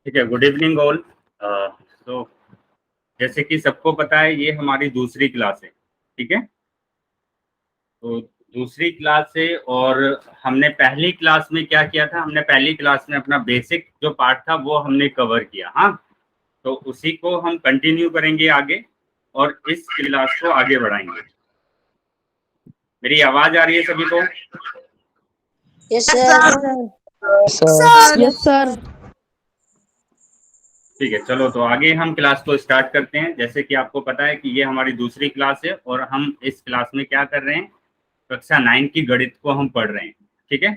ठीक है, good evening all. तो जैसे कि सबको पता है ये हमारी दूसरी क्लास है। ठीक है, तो दूसरी क्लास है और हमने पहली क्लास में क्या किया था, हमने पहली क्लास में अपना बेसिक जो पार्ट था वो हमने कवर किया। हाँ, तो उसी को हम कंटिन्यू करेंगे आगे और इस क्लास को आगे बढ़ाएंगे। मेरी आवाज आ रही है सभी को? Yes sir. Yes sir. ठीक है, चलो तो आगे हम क्लास को स्टार्ट करते हैं। जैसे कि आपको पता है कि ये हमारी दूसरी क्लास है और हम इस क्लास में क्या कर रहे हैं, कक्षा 9 की गणित को हम पढ़ रहे हैं। ठीक है,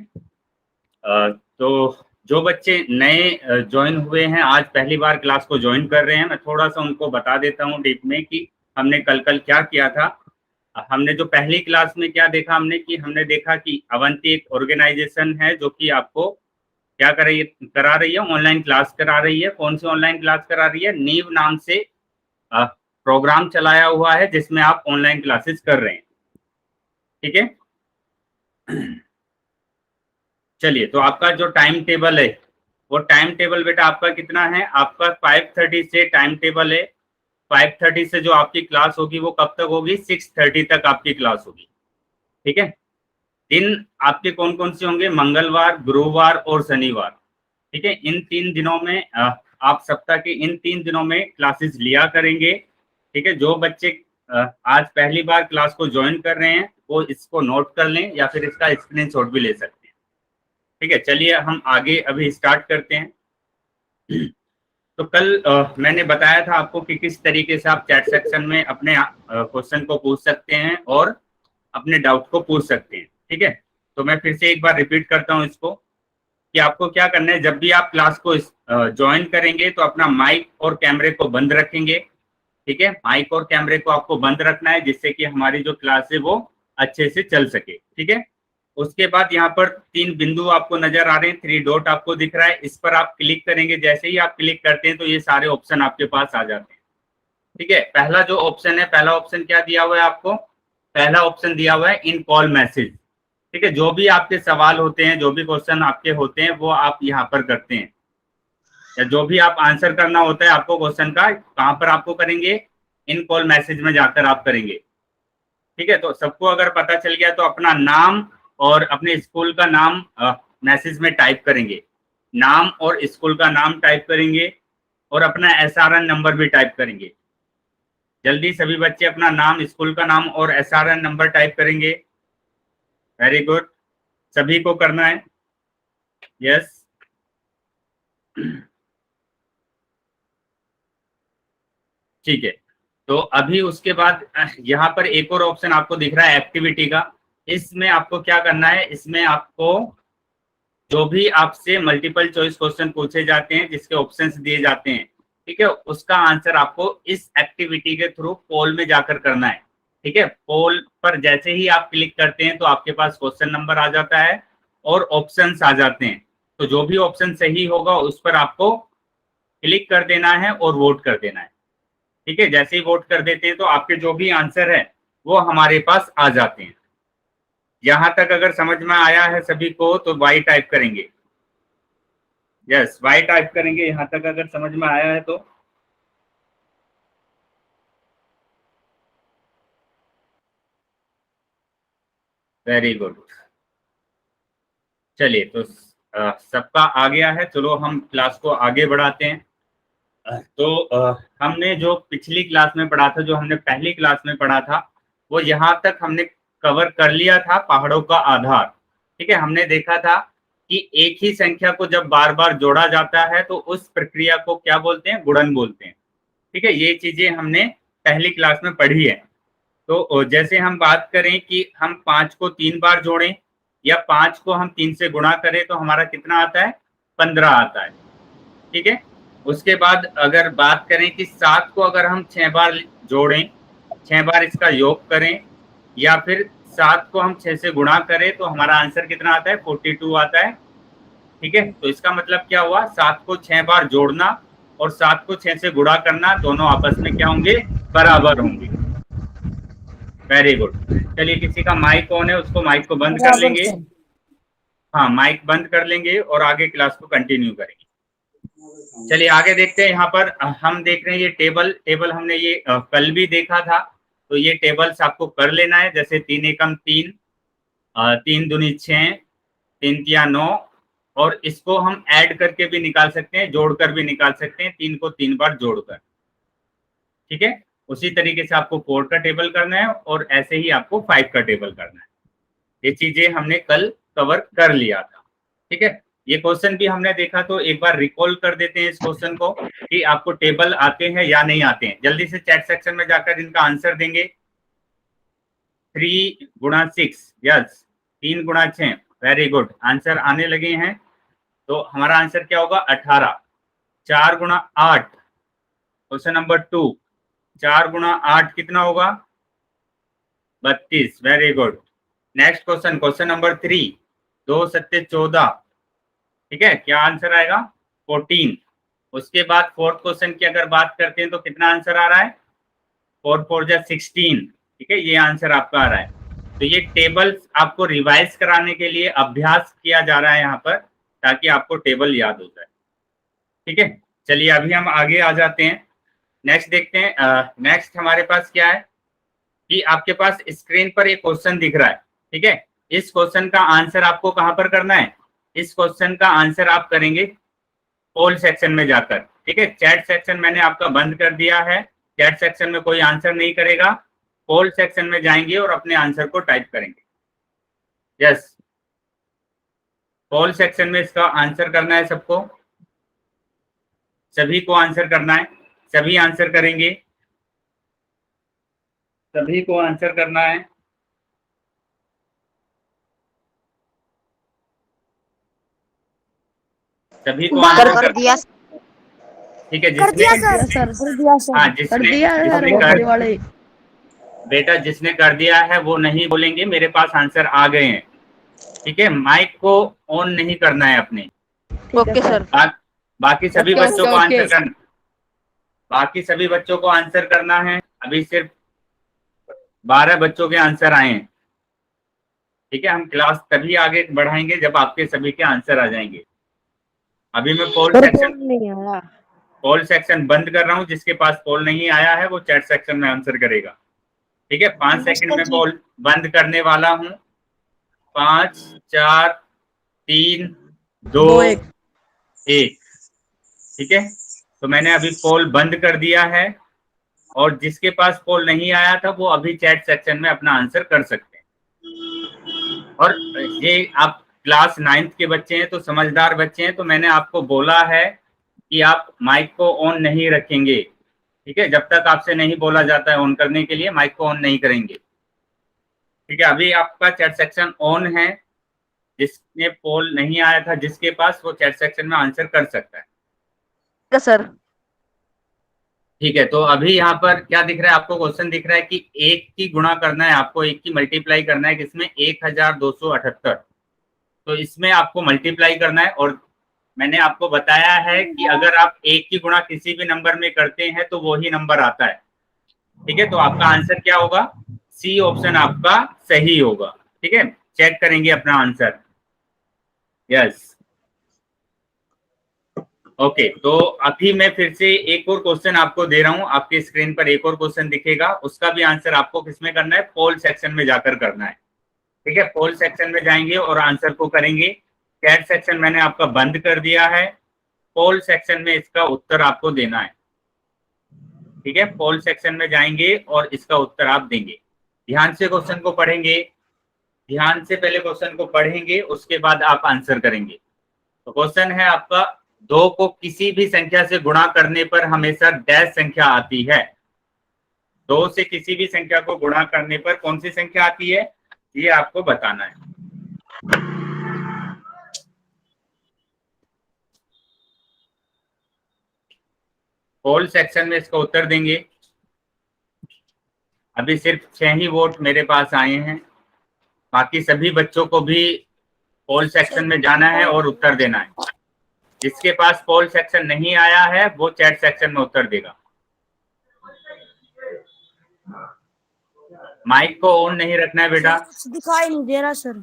तो जो बच्चे नए ज्वाइन हुए हैं, आज पहली बार क्लास को ज्वाइन कर रहे हैं, मैं थोड़ा सा उनको बता देता हूँ डीप में कि हमने कल क्या किया था। हमने जो पहली क्लास में क्या देखा, हमने देखा कि अवंती एक ऑर्गेनाइजेशन है जो कि आपको क्या करा रही है, ऑनलाइन क्लास करा रही है। कौन सी ऑनलाइन क्लास करा रही है? नीव नाम से प्रोग्राम चलाया हुआ है जिसमें आप ऑनलाइन क्लासेस कर रहे हैं। ठीक है, चलिए, तो आपका जो टाइम टेबल है वो टाइम टेबल बेटा आपका कितना है? आपका 5:30 से टाइम टेबल है। 5:30 से जो आपकी क्लास होगी वो कब तक होगी? 6:30 तक आपकी क्लास होगी। ठीक है, दिन आपके कौन कौन से होंगे? मंगलवार, गुरुवार और शनिवार। ठीक है, इन 3 दिनों में आप सप्ताह के इन 3 दिनों में क्लासेस लिया करेंगे। ठीक है, जो बच्चे आज पहली बार क्लास को ज्वाइन कर रहे हैं वो इसको नोट कर लें या फिर इसका स्क्रीनशॉट भी ले सकते हैं। ठीक है, चलिए हम आगे अभी स्टार्ट करते हैं। तो कल मैंने बताया था आपको कि किस तरीके से आप चैट सेक्शन में अपने क्वेश्चन को पूछ सकते हैं और अपने डाउट को पूछ सकते हैं। ठीक है, तो मैं फिर से एक बार रिपीट करता हूं इसको कि आपको क्या करना है। जब भी आप क्लास को ज्वाइन करेंगे तो अपना माइक और कैमरे को बंद रखेंगे। ठीक है, माइक और कैमरे को आपको बंद रखना है जिससे कि हमारी जो क्लास है वो अच्छे से चल सके। ठीक है, उसके बाद यहाँ पर 3 बिंदु आपको नजर आ रहे हैं, 3 डॉट आपको दिख रहा है, इस पर आप क्लिक करेंगे। जैसे ही आप क्लिक करते हैं तो ये सारे ऑप्शन आपके पास आ जाते हैं। ठीक है, पहला जो ऑप्शन है, पहला ऑप्शन क्या दिया हुआ है आपको? पहला ऑप्शन दिया हुआ है इन कॉल मैसेज। ठीक है, जो भी आपके सवाल होते हैं, जो भी क्वेश्चन आपके होते हैं वो आप यहाँ पर करते हैं, या जो भी आप आंसर करना होता है आपको क्वेश्चन का, कहाँ पर आपको करेंगे? इन कॉल मैसेज में जाकर आप करेंगे। ठीक है, तो सबको अगर पता चल गया तो अपना नाम और अपने स्कूल का नाम मैसेज में टाइप करेंगे। नाम और स्कूल का नाम टाइप करेंगे और अपना SRN नंबर भी टाइप करेंगे। जल्दी सभी बच्चे अपना नाम, स्कूल का नाम और SRN नंबर टाइप करेंगे। वेरी गुड, सभी को करना है। यस, ठीक है, तो अभी उसके बाद यहाँ पर एक और ऑप्शन आपको दिख रहा है एक्टिविटी का। इसमें आपको क्या करना है? इसमें आपको जो भी आपसे मल्टीपल चॉइस क्वेश्चन पूछे जाते हैं, जिसके ऑप्शंस दिए जाते हैं, ठीक है, उसका आंसर आपको इस एक्टिविटी के थ्रू पोल में जाकर करना है। ठीक है, पोल पर जैसे ही आप क्लिक करते हैं तो आपके पास क्वेश्चन नंबर आ जाता है और ऑप्शंस आ जाते हैं। तो जो भी ऑप्शन सही होगा उस पर आपको क्लिक कर देना है और वोट कर देना है। ठीक है, जैसे ही वोट कर देते हैं तो आपके जो भी आंसर है वो हमारे पास आ जाते हैं। यहां तक अगर समझ में आया है सभी को तो वाई टाइप करेंगे। यस, वाई टाइप करेंगे यहां तक अगर समझ में आया है तो। वेरी गुड, चलिए, तो सबका आ गया है। चलो हम क्लास को आगे बढ़ाते हैं। तो हमने जो पिछली क्लास में पढ़ा था, जो हमने पहली क्लास में पढ़ा था, वो यहाँ तक हमने कवर कर लिया था, पहाड़ों का आधार। ठीक है, हमने देखा था कि एक ही संख्या को जब बार बार जोड़ा जाता है तो उस प्रक्रिया को क्या बोलते हैं? गुणन बोलते हैं। ठीक है, ये चीजें हमने पहली क्लास में पढ़ी है। तो जैसे हम बात करें कि हम 5 को 3 बार जोड़ें या 5 को हम 3 से गुणा करें तो हमारा कितना आता है? 15 आता है। ठीक है, उसके बाद अगर बात करें कि 7 को अगर हम 6 बार जोड़ें, 6 बार इसका योग करें, या फिर 7 को हम 6 से गुणा करें तो हमारा आंसर कितना आता है? 42 आता है। ठीक है, तो इसका मतलब क्या हुआ? 7 को 6 बार जोड़ना और 7 को 6 से गुणा करना, दोनों आपस में क्या होंगे? बराबर होंगे। वेरी गुड, चलिए, किसी का माइक ऑन है उसको माइक को बंद कर लेंगे। हाँ, माइक बंद कर लेंगे और आगे क्लास को कंटिन्यू करेंगे। चलिए आगे देखते हैं। यहाँ पर हम देख रहे हैं ये टेबल हमने ये कल भी देखा था। तो ये टेबल्स आपको कर लेना है, जैसे 3 एकम 3, 3 दूनी 6, 3 तिया 9, और इसको हम ऐड करके भी निकाल सकते हैं, जोड़कर भी निकाल सकते हैं, 3 को 3 बार जोड़कर। ठीक है, उसी तरीके से आपको 4 का टेबल करना है और ऐसे ही आपको 5 का टेबल करना है। ये चीजें हमने कल कवर कर लिया था। ठीक है, ये क्वेश्चन भी हमने देखा, तो एक बार रिकॉल कर देते हैं इस क्वेश्चन को कि आपको टेबल आते हैं या नहीं आते हैं। जल्दी से चैट सेक्शन में जाकर इनका आंसर देंगे। 3 गुणा 6, यस, 3 गुणा 6, वेरी गुड, आंसर आने लगे हैं। तो हमारा आंसर क्या होगा? 18। 4 गुणा 8, क्वेश्चन नंबर 2, 4 गुणा 8 कितना होगा? 32, very good. Next question, question number 3, 2 सत्ते 14, ठीक है, क्या आंसर आएगा? 14। उसके बाद फोर्थ क्वेश्चन की अगर बात करते हैं तो कितना आंसर आ रहा है? 4 4 जा 16, ठीक है, ये आंसर आपका आ रहा है। तो ये टेबल्स आपको रिवाइज कराने के लिए अभ्यास किया जा रहा है यहाँ पर, ताकि आपको टेबल याद हो जाए। ठीक है, चलिए अभी हम आगे आ जाते हैं। नेक्स्ट देखते हैं। नेक्स्ट हमारे पास क्या है कि आपके पास स्क्रीन पर एक क्वेश्चन दिख रहा है। ठीक है, इस क्वेश्चन का आंसर आपको कहां पर करना है? इस क्वेश्चन का आंसर आप करेंगे पोल सेक्शन में जाकर। ठीक है, चैट सेक्शन मैंने आपका बंद कर दिया है, चैट सेक्शन में कोई आंसर नहीं करेगा। पोल सेक्शन में जाएंगे और अपने आंसर को टाइप करेंगे। यस, पोल सेक्शन में इसका आंसर करना है सबको, सभी को आंसर करना है, सभी आंसर करेंगे, सभी को आंसर करना है। सभी को आंसर कर दिया। ठीक है, कर दिया जिसने सर, कर दिया सर। हाँ, कर जिसने दिया है सर, जिसने वो कर बड़े वाले। बेटा जिसने कर दिया है वो नहीं बोलेंगे मेरे पास आंसर आ गए हैं। ठीक है, माइक को ऑन नहीं करना है अपने। Okay sir. बाकी सभी ओके, बच्चों को ओके, आंसर ओके। करना, बाकी सभी बच्चों को आंसर करना है। अभी सिर्फ 12 बच्चों के आंसर आए हैं। ठीक है, हम क्लास तभी आगे बढ़ाएंगे जब आपके सभी के आंसर आ जाएंगे। अभी मैं नहीं आया। पोल सेक्शन बंद कर रहा हूं। जिसके पास पोल नहीं आया है वो चैट सेक्शन में आंसर करेगा। ठीक है, 5 सेकंड में पोल बंद करने वाला हूं। 5 4 3 2 1। ठीक है, तो मैंने अभी पोल बंद कर दिया है, और जिसके पास पोल नहीं आया था वो अभी चैट सेक्शन में अपना आंसर कर सकते हैं। और ये आप क्लास 9th के बच्चे हैं तो समझदार बच्चे हैं, तो मैंने आपको बोला है कि आप माइक को ऑन नहीं रखेंगे। ठीक है, जब तक आपसे नहीं बोला जाता है ऑन करने के लिए, माइक को ऑन नहीं करेंगे। ठीक है, अभी आपका चैट सेक्शन ऑन है। जिसने पोल नहीं आया था जिसके पास, वो चैट सेक्शन में आंसर कर सकता है। सर। ठीक है, तो अभी यहाँ पर क्या दिख रहा है आपको? क्वेश्चन दिख रहा है कि 1 की गुणा करना है आपको, 1 की मल्टीप्लाई करना है, किसमें? 1278। तो इसमें आपको मल्टीप्लाई करना है। और मैंने आपको बताया है कि अगर आप 1 की गुणा किसी भी नंबर में करते हैं तो वो ही नंबर आता है। ठीक है, तो आपका आंसर क्या होगा? सी ऑप्शन आपका सही होगा। ठीक है, चेक करेंगे अपना आंसर। यस, ओके, तो अभी मैं फिर से एक और क्वेश्चन आपको दे रहा हूं। आपके स्क्रीन पर एक और क्वेश्चन दिखेगा, उसका भी आंसर आपको किसमें करना है? पोल सेक्शन में जाकर करना है। ठीक है, पोल सेक्शन में जाएंगे और आंसर को करेंगे। चैट सेक्शन मैंने आपका बंद कर दिया है, पोल सेक्शन में इसका उत्तर आपको देना है। ठीक है, पोल सेक्शन में जाएंगे और इसका उत्तर आप देंगे। ध्यान से क्वेश्चन को पढ़ेंगे, ध्यान से पहले क्वेश्चन को पढ़ेंगे, उसके बाद आप आंसर करेंगे। तो क्वेश्चन है आपका, 2 को किसी भी संख्या से गुणा करने पर हमेशा डैश संख्या आती है। 2 से किसी भी संख्या को गुणा करने पर कौन सी संख्या आती है, ये आपको बताना है। पोल सेक्शन में इसका उत्तर देंगे। अभी सिर्फ 6 ही वोट मेरे पास आए हैं, बाकी सभी बच्चों को भी पोल सेक्शन में जाना है और उत्तर देना है। जिसके पास पोल सेक्शन नहीं आया है वो चैट सेक्शन में उत्तर देगा। माइक को ऑन नहीं रखना है बेटा। दिखाई नहीं दे रहा सर।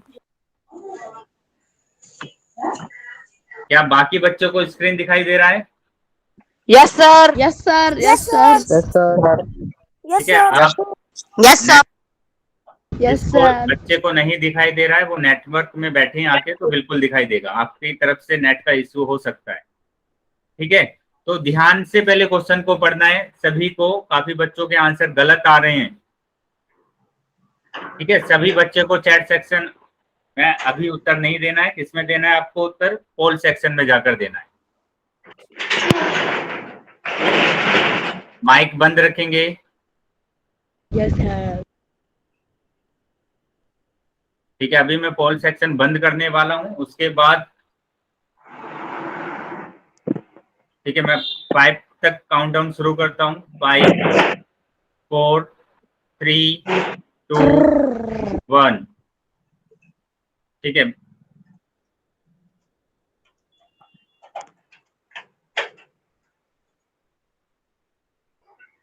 क्या बाकी बच्चों को स्क्रीन दिखाई दे रहा है? Yes, sir. Yes, sir. Yes, Yes, sir. sir. Yes, sir. ठीक है, आप Yes, sir. Yes, जिसको sir. बच्चे को नहीं दिखाई दे रहा है वो नेटवर्क में बैठे हैं आके, तो बिल्कुल दिखाई देगा। आपकी तरफ से नेट का इश्यू हो सकता है। ठीक है, तो ध्यान से पहले क्वेश्चन को पढ़ना है सभी को। काफी बच्चों के आंसर गलत आ रहे हैं। ठीक है, सभी बच्चे को चैट सेक्शन में अभी उत्तर नहीं देना है। किसमें देना है आपको उत्तर? पोल सेक्शन में जाकर देना है। माइक बंद रखेंगे। Yes, sir. ठीक है, अभी मैं पोल सेक्शन बंद करने वाला हूं, उसके बाद ठीक है मैं 5 तक काउंटडाउन शुरू करता हूं। 5 4 3 2 1। ठीक है,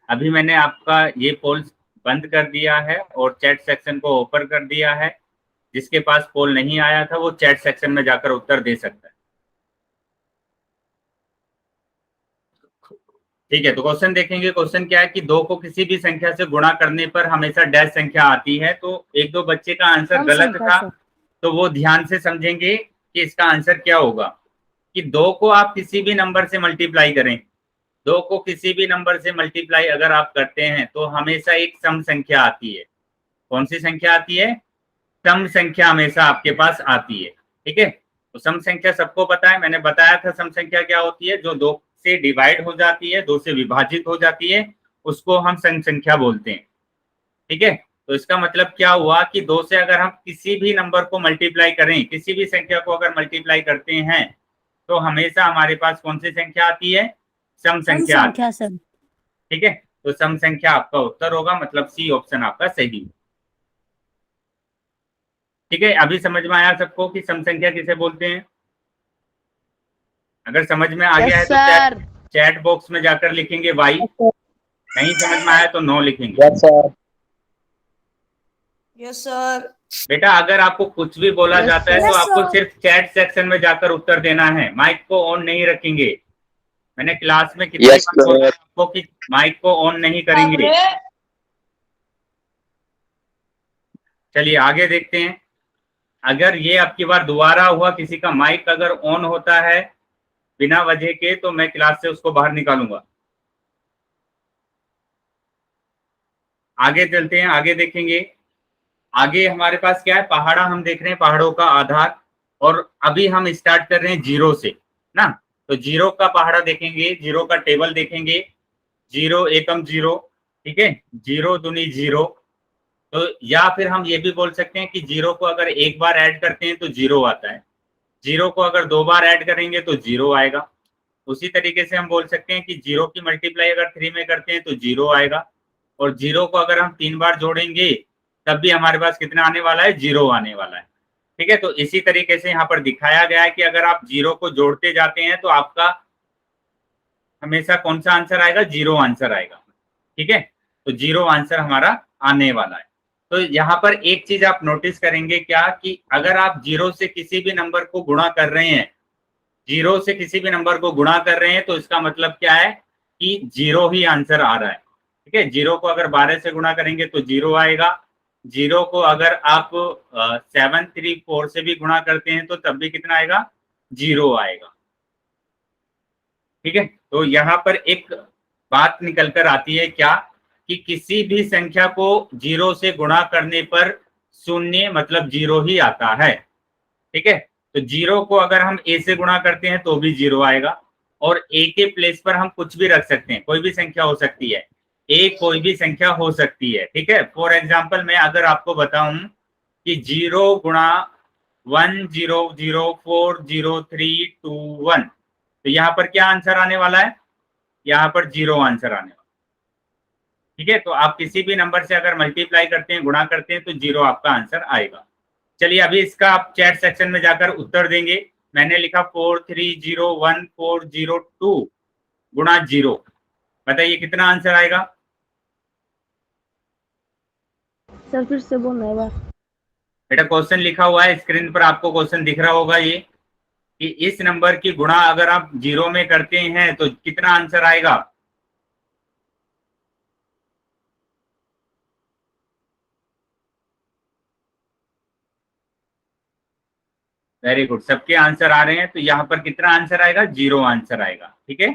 अभी मैंने आपका ये पोल बंद कर दिया है और चैट सेक्शन को ओपन कर दिया है। जिसके पास पोल नहीं आया था वो चैट सेक्शन में जाकर उत्तर दे सकता है। ठीक है, तो क्वेश्चन देखेंगे। क्वेश्चन क्या है कि 2 को किसी भी संख्या से गुणा करने पर हमेशा डैश संख्या आती है। तो एक दो बच्चे का आंसर गलत था, तो वो ध्यान से समझेंगे कि इसका आंसर क्या होगा। कि 2 को आप किसी भी नंबर से मल्टीप्लाई करें, 2 को किसी भी नंबर से मल्टीप्लाई अगर आप करते हैं तो हमेशा एक सम संख्या आती है। कौन सी संख्या आती है? सम संख्या हमेशा आपके पास आती है। ठीक है, तो सम संख्या सबको पता है, मैंने बताया था सम संख्या क्या होती है। जो 2 से डिवाइड हो जाती है, 2 से विभाजित हो जाती है, उसको हम सम संख्या बोलते हैं। ठीक है, तो इसका मतलब क्या हुआ कि 2 से अगर हम किसी भी नंबर को मल्टीप्लाई करें, किसी भी संख्या को अगर मल्टीप्लाई करते हैं तो हमेशा हमारे पास कौन सी संख्या आती है? सम संख्या आती है। ठीक है, तो सम संख्या आपका उत्तर होगा, मतलब सी ऑप्शन आपका सही। ठीक है, अभी समझ में आया सबको कि सम संख्या किसे बोलते हैं? अगर समझ में आ गया है Yes, तो sir. चैट बॉक्स में जाकर लिखेंगे वाई। नहीं समझ में आया तो नो लिखेंगे। Yes, sir. Yes, sir. बेटा अगर आपको कुछ भी बोला Yes, जाता है sir. तो Yes, आपको sir. सिर्फ चैट सेक्शन में जाकर उत्तर देना है, माइक को ऑन नहीं रखेंगे। मैंने क्लास में कितनी Yes, बार बोला sir. आपको कि माइक को ऑन नहीं करेंगे। चलिए आगे देखते हैं। अगर ये आपकी बार दोबारा हुआ, किसी का माइक अगर ऑन होता है बिना वजह के, तो मैं क्लास से उसको बाहर निकालूंगा। आगे चलते हैं, आगे देखेंगे। आगे हमारे पास क्या है? पहाड़ा हम देख रहे हैं, पहाड़ों का आधार। और अभी हम स्टार्ट कर रहे हैं जीरो से ना। तो जीरो का पहाड़ा देखेंगे, जीरो का टेबल देखेंगे। जीरो एकम जीरो, ठीक है, जीरो दूनी जीरो। तो या फिर हम ये भी बोल सकते हैं कि जीरो को अगर एक बार ऐड करते हैं तो जीरो आता है, जीरो को अगर 2 बार ऐड करेंगे तो जीरो आएगा। उसी तरीके से हम बोल सकते हैं कि जीरो की मल्टीप्लाई अगर 3 में करते हैं तो जीरो आएगा। और जीरो को अगर हम 3 बार जोड़ेंगे तब भी हमारे पास कितना आने वाला है? जीरो आने वाला है। ठीक है, तो इसी तरीके से यहाँ पर दिखाया गया है कि अगर आप जीरो को जोड़ते जाते हैं तो आपका हमेशा कौन सा आंसर आएगा? जीरो आंसर आएगा। ठीक है, तो जीरो आंसर हमारा आने वाला है। तो यहाँ पर एक चीज आप नोटिस करेंगे क्या, कि अगर आप जीरो से किसी भी नंबर को गुणा कर रहे हैं, जीरो से किसी भी नंबर को गुणा कर रहे हैं, तो इसका मतलब क्या है कि जीरो ही आंसर आ रहा है। ठीक है, जीरो को अगर 12 से गुणा करेंगे तो जीरो आएगा। जीरो को अगर आप 7 3 4 से भी गुणा करते हैं तो तब भी कितना आएगा? जीरो आएगा। ठीक है, तो यहाँ पर एक बात निकल कर आती है क्या, कि किसी भी संख्या को जीरो से गुणा करने पर शून्य मतलब जीरो ही आता है। ठीक है, तो जीरो को अगर हम ए से गुणा करते हैं तो भी जीरो आएगा। और ए के प्लेस पर हम कुछ भी रख सकते हैं, कोई भी संख्या हो सकती है। ए कोई भी संख्या हो सकती है। ठीक है, फॉर एग्जाम्पल मैं अगर आपको बताऊं कि 0 × 1 0 0 4 0 3 2 1, तो यहाँ पर क्या आंसर आने वाला है? यहाँ पर जीरो आंसर आने वाला। ठीक है, तो आप किसी भी नंबर से अगर मल्टीप्लाई करते हैं, गुणा करते हैं, तो जीरो आपका आंसर आएगा। चलिए अभी इसका आप चैट सेक्शन में जाकर उत्तर देंगे। मैंने लिखा 4301402 गुणा जीरो। बताइए कितना आंसर आएगा? सर फिर से बोलना है बार। बेटा क्वेश्चन लिखा हुआ है स्क्रीन पर, आपको क्वेश्चन दिख रहा होगा ये। कि इस नंबर की गुणा अगर आप 0 में करते हैं तो कितना आंसर आएगा? वेरी गुड, सबके आंसर आ रहे हैं। तो यहाँ पर कितना आंसर आएगा? 0 आंसर आएगा। ठीक है,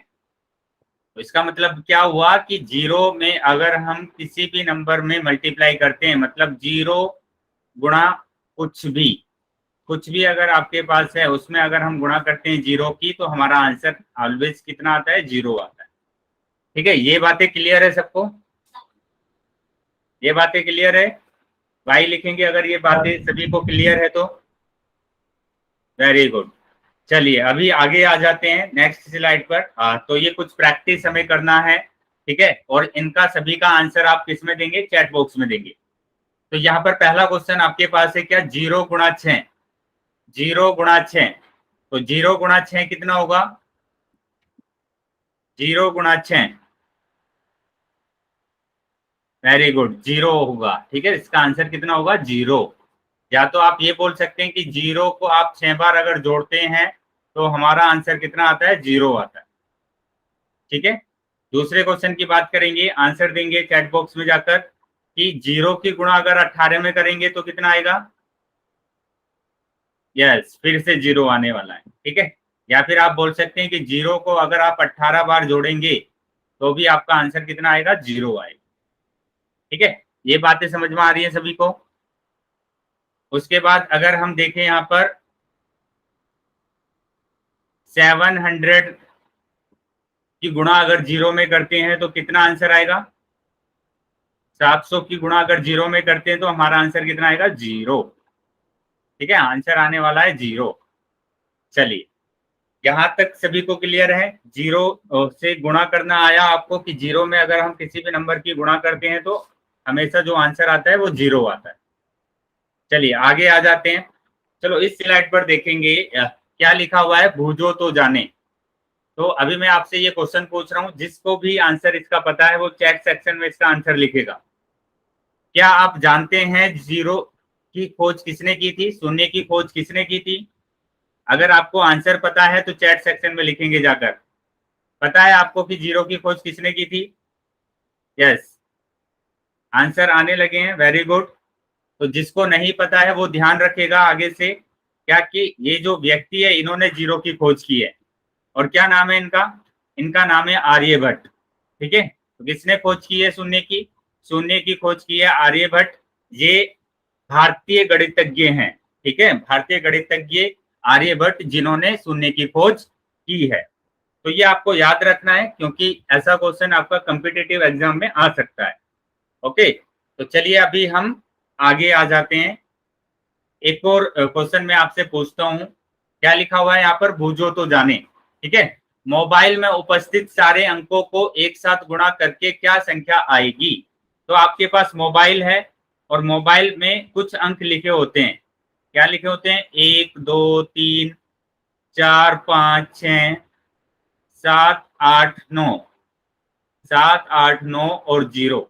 तो इसका मतलब क्या हुआ कि 0 में अगर हम किसी भी नंबर में मल्टीप्लाई करते हैं, मतलब 0 गुणा कुछ भी अगर आपके पास है उसमें अगर हम गुणा करते हैं 0 की, तो हमारा आंसर ऑलवेज कितना आता है? 0 आता है। ठीक है, ये बातें क्लियर है सबको? ये बातें क्लियर है? भाई लिखेंगे अगर ये बातें सभी को क्लियर है तो। Very good. चलिए अभी आगे आ जाते हैं नेक्स्ट स्लाइड पर। तो ये कुछ प्रैक्टिस हमें करना है। ठीक है, और इनका सभी का आंसर आप किस में देंगे? चैट बॉक्स में देंगे। तो यहाँ पर पहला क्वेश्चन आपके पास है क्या? 0 गुणा 6। 0 गुणा 6, तो 0 गुणा 6 कितना होगा? 0 गुणा 6, वेरी गुड, 0 होगा। ठीक है, इसका आंसर कितना होगा? 0। या तो आप ये बोल सकते हैं कि 0 को आप 6 बार अगर जोड़ते हैं तो हमारा आंसर कितना आता है? 0 आता है। ठीक है, दूसरे क्वेश्चन की बात करेंगे, आंसर देंगे चैट बॉक्स में जाकर कि 0 की गुणा अगर 18 में करेंगे तो कितना आएगा? यस, फिर से 0 आने वाला है। ठीक है, या फिर आप बोल सकते हैं कि 0 को अगर आप 18 बार जोड़ेंगे तो भी आपका आंसर कितना आएगा? 0 आएगा। ठीक है, ये बातें समझ में आ रही है सभी को? उसके बाद अगर हम देखें यहाँ पर 700 की गुणा अगर 0 में करते हैं तो कितना आंसर आएगा? 700 की गुणा अगर 0 में करते हैं तो हमारा आंसर कितना आएगा? 0। ठीक है, आंसर आने वाला है 0। चलिए, यहां तक सभी को क्लियर है? 0 से गुणा करना आया आपको कि 0 में अगर हम किसी भी नंबर की गुणा करते हैं तो हमेशा जो आंसर आता है वो 0 आता है। चलिए आगे आ जाते हैं। चलो इस स्लाइड पर देखेंगे क्या लिखा हुआ है? भूजो तो जाने। तो अभी मैं आपसे ये क्वेश्चन पूछ रहा हूं, जिसको भी आंसर इसका पता है वो चैट सेक्शन में इसका आंसर लिखेगा। क्या आप जानते हैं 0 की खोज किसने की थी? शून्य की खोज किसने की थी? अगर आपको आंसर पता है तो चैट सेक्शन में लिखेंगे जाकर। पता है आपको कि 0 की खोज किसने की थी? यस, आंसर आने लगे हैं, वेरी गुड। तो जिसको नहीं पता है वो ध्यान रखेगा आगे से, क्या कि ये जो व्यक्ति है इन्होंने 0 की खोज की है। और क्या नाम है इनका? इनका नाम है आर्यभट्ट। ठीक है, तो किसने खोज की है शून्य की? शून्य की खोज की है आर्यभट्ट। ये भारतीय गणितज्ञ हैं। ठीक है, भारतीय गणितज्ञ आर्यभट्ट जिन्होंने शून्य की खोज की है। तो ये आपको याद रखना है क्योंकि ऐसा क्वेश्चन आपका कॉम्पिटिटिव एग्जाम में आ सकता है। ओके, तो चलिए अभी हम आगे आ जाते हैं। एक और क्वेश्चन मैं आपसे पूछता हूं, क्या लिखा हुआ है यहाँ पर? बूझो तो जाने। ठीक है, मोबाइल में उपस्थित सारे अंकों को एक साथ गुणा करके क्या संख्या आएगी? तो आपके पास मोबाइल है और मोबाइल में कुछ अंक लिखे होते हैं। क्या लिखे होते हैं? 1 2 3 4 5 6 7 8 9, 7 8 9 और 0।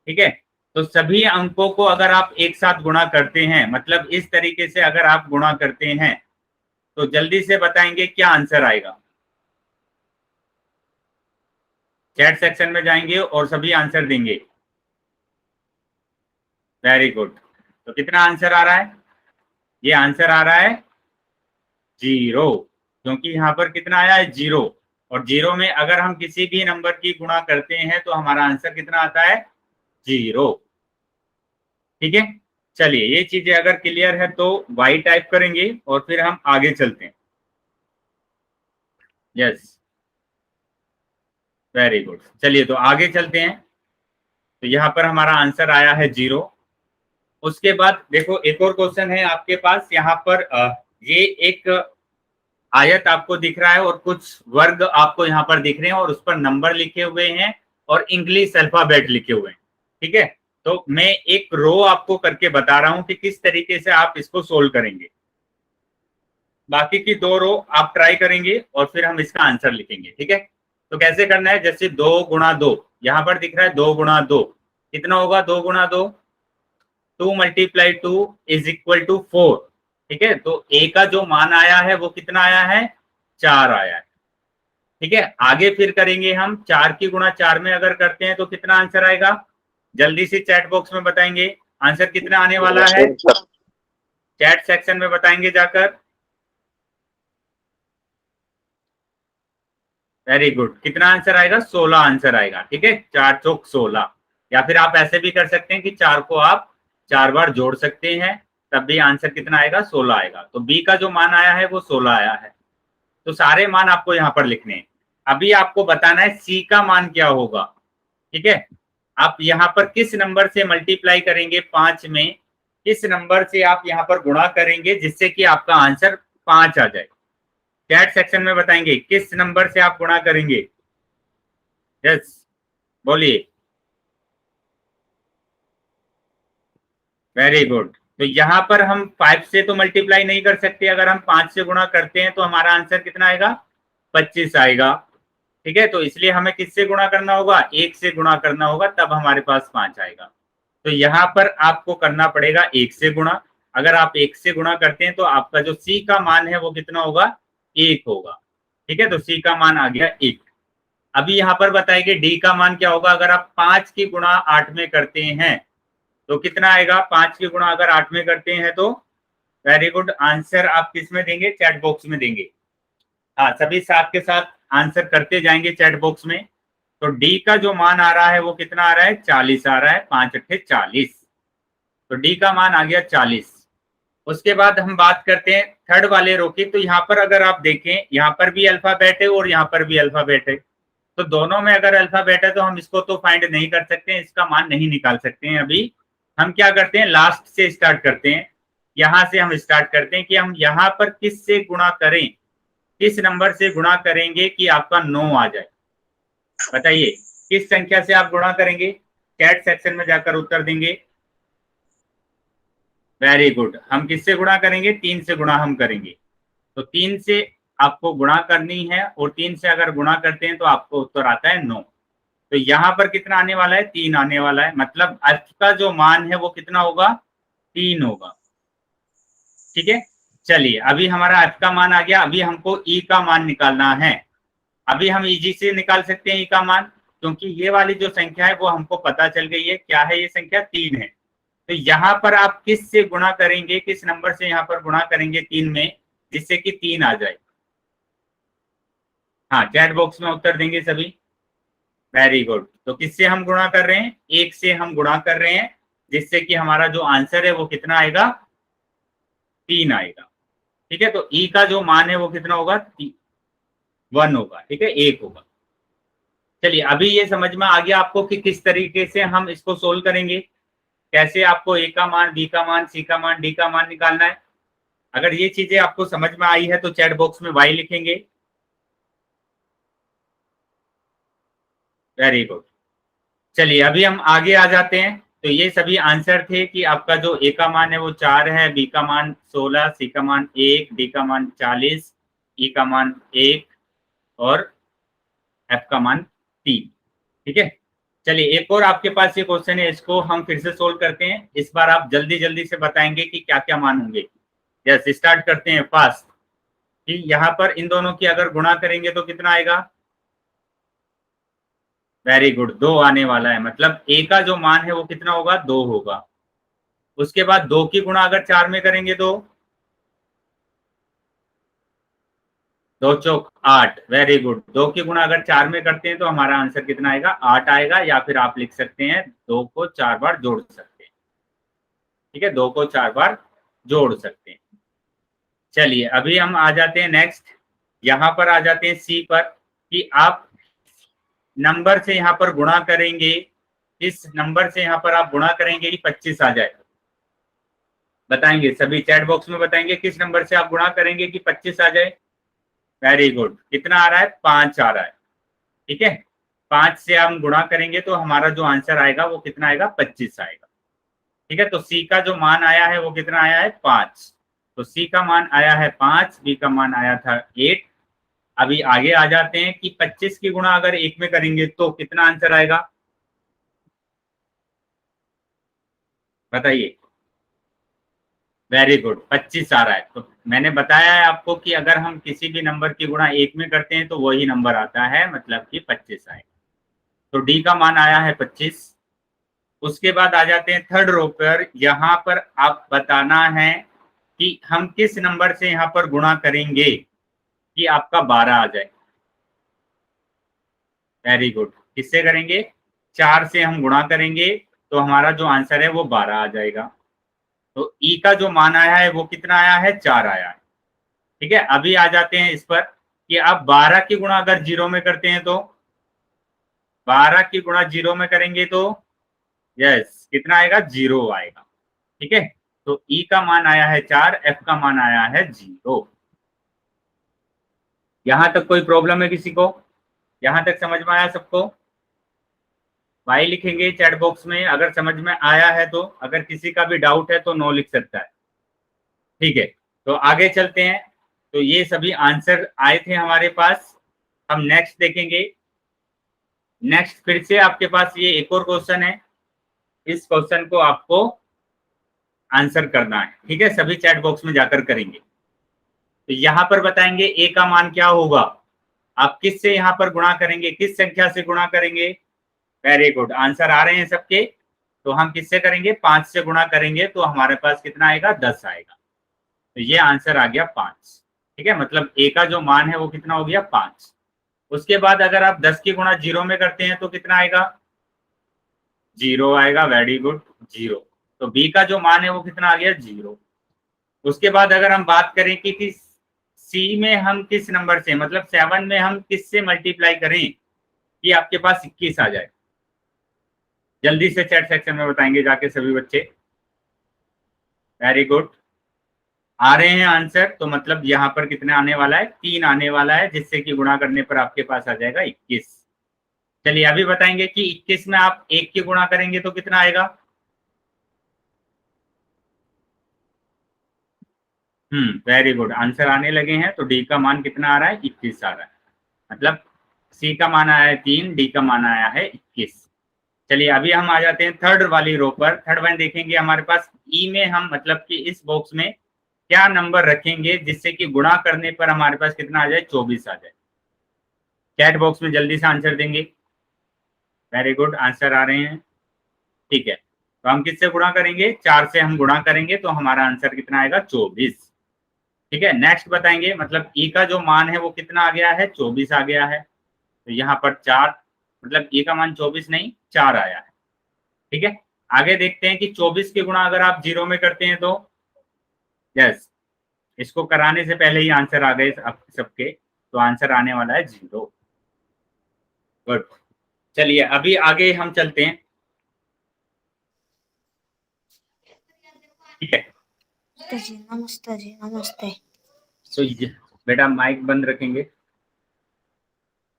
ठीक है, तो सभी अंकों को अगर आप एक साथ गुणा करते हैं, मतलब इस तरीके से अगर आप गुणा करते हैं तो जल्दी से बताएंगे क्या आंसर आएगा? चैट सेक्शन में जाएंगे और सभी आंसर देंगे। वेरी गुड, तो कितना आंसर आ रहा है? ये आंसर आ रहा है 0, क्योंकि यहाँ पर कितना आया है? 0। और 0 में अगर हम किसी भी नंबर की गुणा करते हैं तो हमारा आंसर कितना आता है? 0। ठीक है, चलिए ये चीजें अगर क्लियर है तो वाई टाइप करेंगे और फिर हम आगे चलते हैं। Yes, very good. चलिए तो आगे चलते हैं। तो यहाँ पर हमारा आंसर आया है 0। उसके बाद देखो एक और क्वेश्चन है आपके पास यहाँ पर। ये एक आयत आपको दिख रहा है और कुछ वर्ग आपको यहाँ पर दिख रहे हैं और उस पर नंबर लिखे हुए हैं और इंग्लिश अल्फाबेट लिखे हुए हैं। ठीक है, तो मैं एक रो आपको करके बता रहा हूं कि किस तरीके से आप इसको सोल्व करेंगे। बाकी की 2 रो आप ट्राई करेंगे और फिर हम इसका आंसर लिखेंगे। ठीक है, तो कैसे करना है? जैसे 2 गुणा 2, यहाँ पर दिख रहा है 2 गुणा 2 कितना होगा? 2 गुणा 2, 2 × 2 = 4। ठीक है, तो ए का जो मान आया है वो कितना आया है, 4 आया है। ठीक है, आगे फिर करेंगे हम 4 की गुणा 4 में अगर करते हैं तो कितना आंसर आएगा, जल्दी से चैट बॉक्स में बताएंगे आंसर कितना आने वाला है, चैट सेक्शन में बताएंगे जाकर। वेरी गुड, कितना आंसर आएगा, 16 आंसर आएगा। ठीक है, 4 चौक 16, या फिर आप ऐसे भी कर सकते हैं कि 4 को आप 4 बार जोड़ सकते हैं, तब भी आंसर कितना आएगा, 16 आएगा। तो बी का जो मान आया है वो 16 आया है। तो सारे मान आपको यहाँ पर लिखने हैं। अभी आपको बताना है सी का मान क्या होगा। ठीक है, आप यहाँ पर किस नंबर से मल्टीप्लाई करेंगे 5 में, किस नंबर से आप यहाँ पर गुणा करेंगे जिससे कि आपका आंसर 5 आ जाए। चैट सेक्शन में बताएंगे किस नंबर से आप गुणा करेंगे। यस, बोलिए। वेरी गुड, तो यहाँ पर हम 5 से तो मल्टीप्लाई नहीं कर सकते, अगर हम 5 से गुणा करते हैं तो हमारा आंसर कितना आएगा, 25 आएगा। ठीक है, तो इसलिए हमें किससे गुणा करना होगा, 1 से गुणा करना होगा, तब हमारे पास 5 आएगा। तो यहाँ पर आपको करना पड़ेगा 1 से गुणा। अगर आप 1 से गुणा करते हैं तो आपका जो सी का मान है वो कितना होगा, 1 होगा। ठीक है, तो सी का मान आ गया 1। अभी यहाँ पर बताएंगे डी का मान क्या होगा। अगर आप 5 की गुणा 8 में करते हैं तो कितना आएगा, 5 की गुणा अगर 8 में करते हैं तो, वेरी गुड, आंसर आप किस में देंगे, चैट बॉक्स में देंगे। हाँ, सभी साथ के साथ आंसर करते जाएंगे चैट बॉक्स में। तो डी का जो मान आ रहा है वो कितना आ रहा है, 40 आ रहा है, 5 अट्ठे 40। तो डी का मान आ गया 40। उसके बाद हम बात करते हैं थर्ड वाले रो की। तो यहाँ पर अगर आप देखें, यहाँ पर भी अल्फाबेट है और यहाँ पर भी अल्फाबेट है, तो दोनों में अगर अल्फाबेट है तो हम इसको तो फाइंड नहीं कर सकते हैं, इसका मान नहीं निकाल सकते हैं। अभी हम क्या करते हैं, लास्ट से स्टार्ट करते हैं। यहां से हम स्टार्ट करते हैं कि हम यहाँ पर किस से गुणा करें, किस नंबर से गुणा करेंगे कि आपका 9 आ जाए। बताइए किस संख्या से आप गुणा करेंगे, चैट सेक्शन में जाकर उत्तर देंगे। वेरी गुड, हम किससे गुणा करेंगे, 3 से गुणा हम करेंगे। तो 3 से आपको गुणा करनी है और 3 से अगर गुणा करते हैं तो आपको उत्तर आता है 9। तो यहाँ पर कितना आने वाला है, 3 आने वाला है, मतलब अर्थ का जो मान है वो कितना होगा, 3 होगा। ठीक है, चलिए अभी हमारा अर्थ का मान आ गया। अभी हमको ई का मान निकालना है। अभी हम इजी से निकाल सकते हैं ई का मान, क्योंकि ये वाली जो संख्या है वो हमको पता चल गई है, क्या है ये संख्या, 3 है। तो यहाँ पर आप किस से गुणा करेंगे, किस नंबर से यहाँ पर गुणा करेंगे 3 में, जिससे कि 3 आ जाए। हाँ, चैट बॉक्स में उत्तर देंगे सभी। वेरी गुड, तो किससे हम गुणा कर रहे हैं, 1 से हम गुणा कर रहे हैं, जिससे कि हमारा जो आंसर है वो कितना आएगा, 3 आएगा। ठीक है, तो ई का जो मान है वो कितना होगा, 1 होगा। ठीक है, 1 होगा। चलिए अभी ये समझ में आ गया आपको कि किस तरीके से हम इसको सोल्व करेंगे, कैसे आपको ए का मान, बी का मान, सी का मान, डी का मान निकालना है। अगर ये चीजें आपको समझ में आई है तो चैट बॉक्स में वाई लिखेंगे। वेरी गुड, चलिए अभी हम आगे आ जाते हैं। तो ये सभी आंसर थे कि आपका जो ए का मान है वो 4 है, बी का मान 16, सी का मान 1, डी का मान 40, ई का मान 1 और एफ का मान 3। ठीक है, चलिए एक और आपके पास ये क्वेश्चन है, इसको हम फिर से सोल्व करते हैं। इस बार आप जल्दी जल्दी से बताएंगे कि क्या क्या मान होंगे। यस, स्टार्ट करते हैं फास्ट। कि यहाँ पर इन दोनों की अगर गुणा करेंगे तो कितना आएगा, वेरी गुड, 2 आने वाला है, मतलब ए का जो मान है वो कितना होगा, 2 होगा। उसके बाद 2 की गुणा अगर 4 में करेंगे तो 2 चौक 8, वेरी गुड, 2 की गुणा अगर 4 में करते हैं तो हमारा आंसर कितना आएगा, 8 आएगा। या फिर आप लिख सकते हैं 2 को 4 बार जोड़ सकते हैं। ठीक है, 2 को 4 बार जोड़ सकते हैं। चलिए अभी हम आ जाते हैं नेक्स्ट, यहां पर आ जाते हैं सी पर, कि आप नंबर से यहां पर गुणा करेंगे, इस नंबर से यहां पर आप गुणा करेंगे कि 25 आ जाए। बताएंगे सभी, चैट बॉक्स में बताएंगे किस नंबर से आप गुणा करेंगे कि 25 आ जाए। वेरी गुड, कितना आ रहा है, 5 आ रहा है। ठीक है, 5 से हम गुणा करेंगे तो हमारा जो आंसर आएगा वो कितना आएगा, 25 आएगा। ठीक है, तो सी का जो मान आया है वो कितना आया है, 5। तो सी का मान आया है 5, बी का मान आया था 8। अभी आगे आ जाते हैं कि 25 की गुणा अगर 1 में करेंगे तो कितना आंसर आएगा, बताइए। वेरी गुड, 25 आ रहा है। तो मैंने बताया है आपको कि अगर हम किसी भी नंबर की गुणा 1 में करते हैं तो वही नंबर आता है, मतलब कि 25 आएगा। तो डी का मान आया है 25। उसके बाद आ जाते हैं थर्ड रो पर। यहाँ पर आप बताना है कि हम किस नंबर से यहाँ पर गुणा करेंगे कि आपका 12 आ जाए। वेरी गुड, किससे करेंगे? 4 से हम गुणा करेंगे तो हमारा जो आंसर है वो 12 आ जाएगा। तो ई का जो मान आया है वो कितना आया है? 4 आया है। ठीक है, अभी आ जाते हैं इस पर कि आप 12 की गुणा अगर 0 में करते हैं तो 12 की गुणा 0 में करेंगे तो यस कितना आएगा? 0 आएगा। ठीक है, तो ई का मान आया है 4, एफ का मान आया है 0। यहां तक कोई प्रॉब्लम है किसी को? यहां तक समझ में आया सबको? वाई लिखेंगे चैट बॉक्स में अगर समझ में आया है तो, अगर किसी का भी डाउट है तो नो लिख सकता है। ठीक है, तो आगे चलते हैं। तो ये सभी आंसर आए थे हमारे पास। हम नेक्स्ट देखेंगे। नेक्स्ट फिर से आपके पास ये एक और क्वेश्चन है। इस क्वेश्चन को आपको आंसर करना है। ठीक है, सभी चैट बॉक्स में जाकर करेंगे। तो यहां पर बताएंगे ए का मान क्या होगा। आप किस से यहां पर गुणा करेंगे, किस संख्या से गुणा करेंगे? वेरी गुड, आंसर आ रहे हैं सबके। तो हम किससे करेंगे? 5 से गुणा करेंगे तो हमारे पास कितना आएगा? 10 आएगा। तो ये आंसर आ गया 5। ठीक है, मतलब ए का जो मान है वो कितना हो गया? 5। उसके बाद अगर आप 10 की गुणा 0 में करते हैं तो कितना आएगा? 0 आएगा। Very good, 0। तो बी का जो मान है वो कितना आ गया? 0। उसके बाद अगर हम बात करें कि सी में हम किस नंबर से, मतलब 7 में हम किस से मल्टीप्लाई करें कि आपके पास 21 आ जाए। जल्दी से चैट सेक्शन में बताएंगे जाके सभी बच्चे। वेरी गुड, आ रहे हैं आंसर। तो मतलब यहाँ पर कितने आने वाला है? 3 आने वाला है, जिससे कि गुणा करने पर आपके पास आ जाएगा 21। चलिए अभी बताएंगे कि 21 में आप 1 की गुणा करेंगे तो कितना आएगा? वेरी गुड, आंसर आने लगे हैं। तो डी का मान कितना आ रहा है? 21 आ रहा है। मतलब सी का मान आया है 3, डी का मान आया है 21। चलिए अभी हम आ जाते हैं थर्ड वाली रो पर। थर्ड वन देखेंगे हमारे पास ई में हम, मतलब कि इस बॉक्स में क्या नंबर रखेंगे जिससे कि गुणा करने पर हमारे पास कितना आ जाए? 24 आ जाए। चैट बॉक्स में जल्दी से आंसर देंगे। वेरी गुड, आंसर आ रहे हैं। ठीक है, तो हम किससे गुणा करेंगे? 4 से हम गुणा करेंगे तो हमारा आंसर कितना आएगा? 24। ठीक है, नेक्स्ट बताएंगे। मतलब ई का जो मान है वो कितना आ गया है? 24 आ गया है। तो यहाँ पर 4, मतलब ई का मान 24 नहीं 4 आया है। ठीक है, आगे देखते हैं कि 24 की गुणा अगर आप 0 में करते हैं तो यस, इसको कराने से पहले ही आंसर आ गए सबके। तो आंसर आने वाला है 0। गुड, चलिए अभी आगे हम चलते हैं। ठीक है, जी नमस्ते जी नमस्ते। तो बेटा माइक बंद रखेंगे।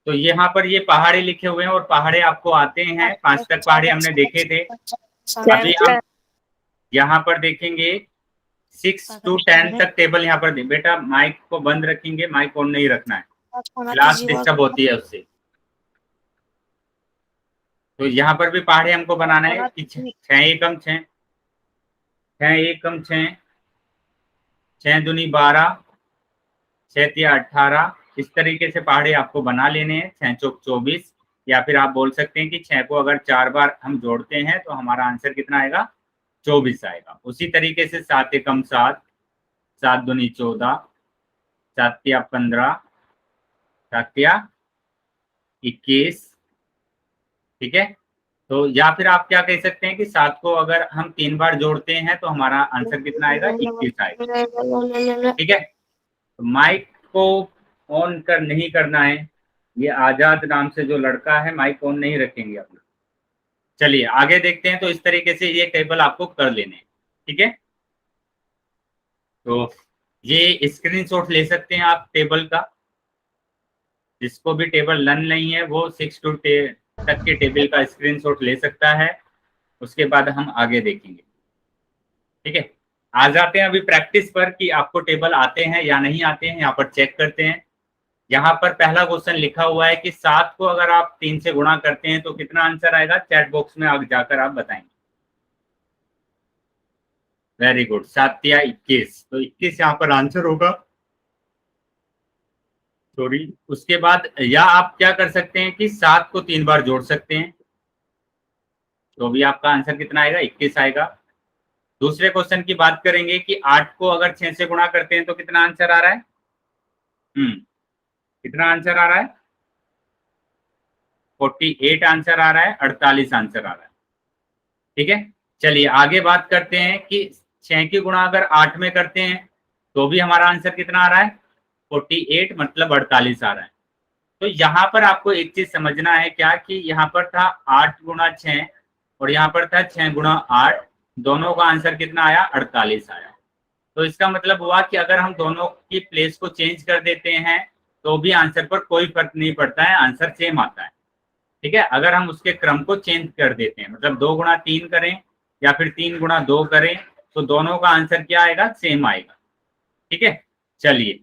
तो यहाँ पर ये पहाड़े लिखे हुए हैं और पहाड़े आपको आते हैं। 5 तक पहाड़े हमने देखे थे। अभी हम यहाँ पर देखेंगे 6 to 10 तक टेबल यहाँ पर दे। बेटा माइक को बंद रखेंगे, माइक ऑन नहीं रखना है, क्लास डिस्टर्ब होती है उससे। तो यहाँ पर भी पहाड़े हमको बनाना है कि 6 एकम 6, 6 एकम 6, 6 दूनी 12, 6 तिया 18। इस तरीके से पहाड़े आपको बना लेने हैं। 6 चौक 24, या फिर आप बोल सकते हैं कि 6 को अगर 4 बार हम जोड़ते हैं तो हमारा आंसर कितना आएगा? 24 आएगा। उसी तरीके से 7 एकम 7, 7 दूनी 14, 7 तिया 15, 7 तिया 21। ठीक है, तो या फिर आप क्या कह सकते हैं कि 7 को अगर हम 3 बार जोड़ते हैं तो हमारा आंसर कितना आएगा? 21 आएगा। ठीक है, तो माइक को ऑन कर नहीं करना है। ये आजाद नाम से जो लड़का है माइक ऑन नहीं रखेंगे अपना। चलिए आगे देखते हैं। तो इस तरीके से ये टेबल आपको कर लेने हैं। ठीक है, तो ये स्क्रीनशॉट ले सकते हैं आप टेबल का। जिसको भी टेबल लर्न नहीं है वो 6 to 10 तक के टेबल का स्क्रीनशॉट ले सकता है। उसके बाद हम आगे देखेंगे। ठीक है, आ जाते हैं अभी प्रैक्टिस पर कि आपको टेबल आते हैं या नहीं आते हैं। यहाँ पर चेक करते हैं। यहाँ पर पहला क्वेश्चन लिखा हुआ है कि 7 को अगर आप 3 से गुणा करते हैं तो कितना आंसर आएगा? चैट बॉक्स में आगे जाकर आप बताएंगे। वेरी गुड, 7 या 21, तो 21 यहाँ पर आंसर होगा। सॉरी, उसके बाद या आप क्या कर सकते हैं कि 7 को 3 बार जोड़ सकते हैं, तो भी आपका आंसर कितना आएगा, 21 आएगा। दूसरे क्वेश्चन की बात करेंगे कि 8 को अगर 6 से गुणा करते हैं तो कितना आंसर आ रहा है। कितना आंसर आ रहा है, 48 आंसर आ रहा है, 48 आंसर आ रहा है। ठीक है, चलिए आगे बात करते हैं कि 6 की गुणा अगर 8 में करते हैं तो भी हमारा आंसर कितना आ रहा है, 48 मतलब 48 आ रहा है। तो यहाँ पर आपको एक चीज समझना है क्या, कि यहाँ पर था 8 गुणा 6 और यहाँ पर था 6 गुणा 8, दोनों का आंसर कितना आया, 48 आया। तो इसका मतलब हुआ कि अगर हम दोनों की प्लेस को चेंज कर देते हैं तो भी आंसर पर कोई फर्क नहीं पड़ता है, आंसर सेम आता है। ठीक है, अगर हम उसके क्रम को चेंज कर देते हैं, मतलब 2 गुणा 3 करें या फिर 3 गुणा 2 करें, तो दोनों का आंसर क्या आएगा, सेम आएगा। ठीक है, चलिए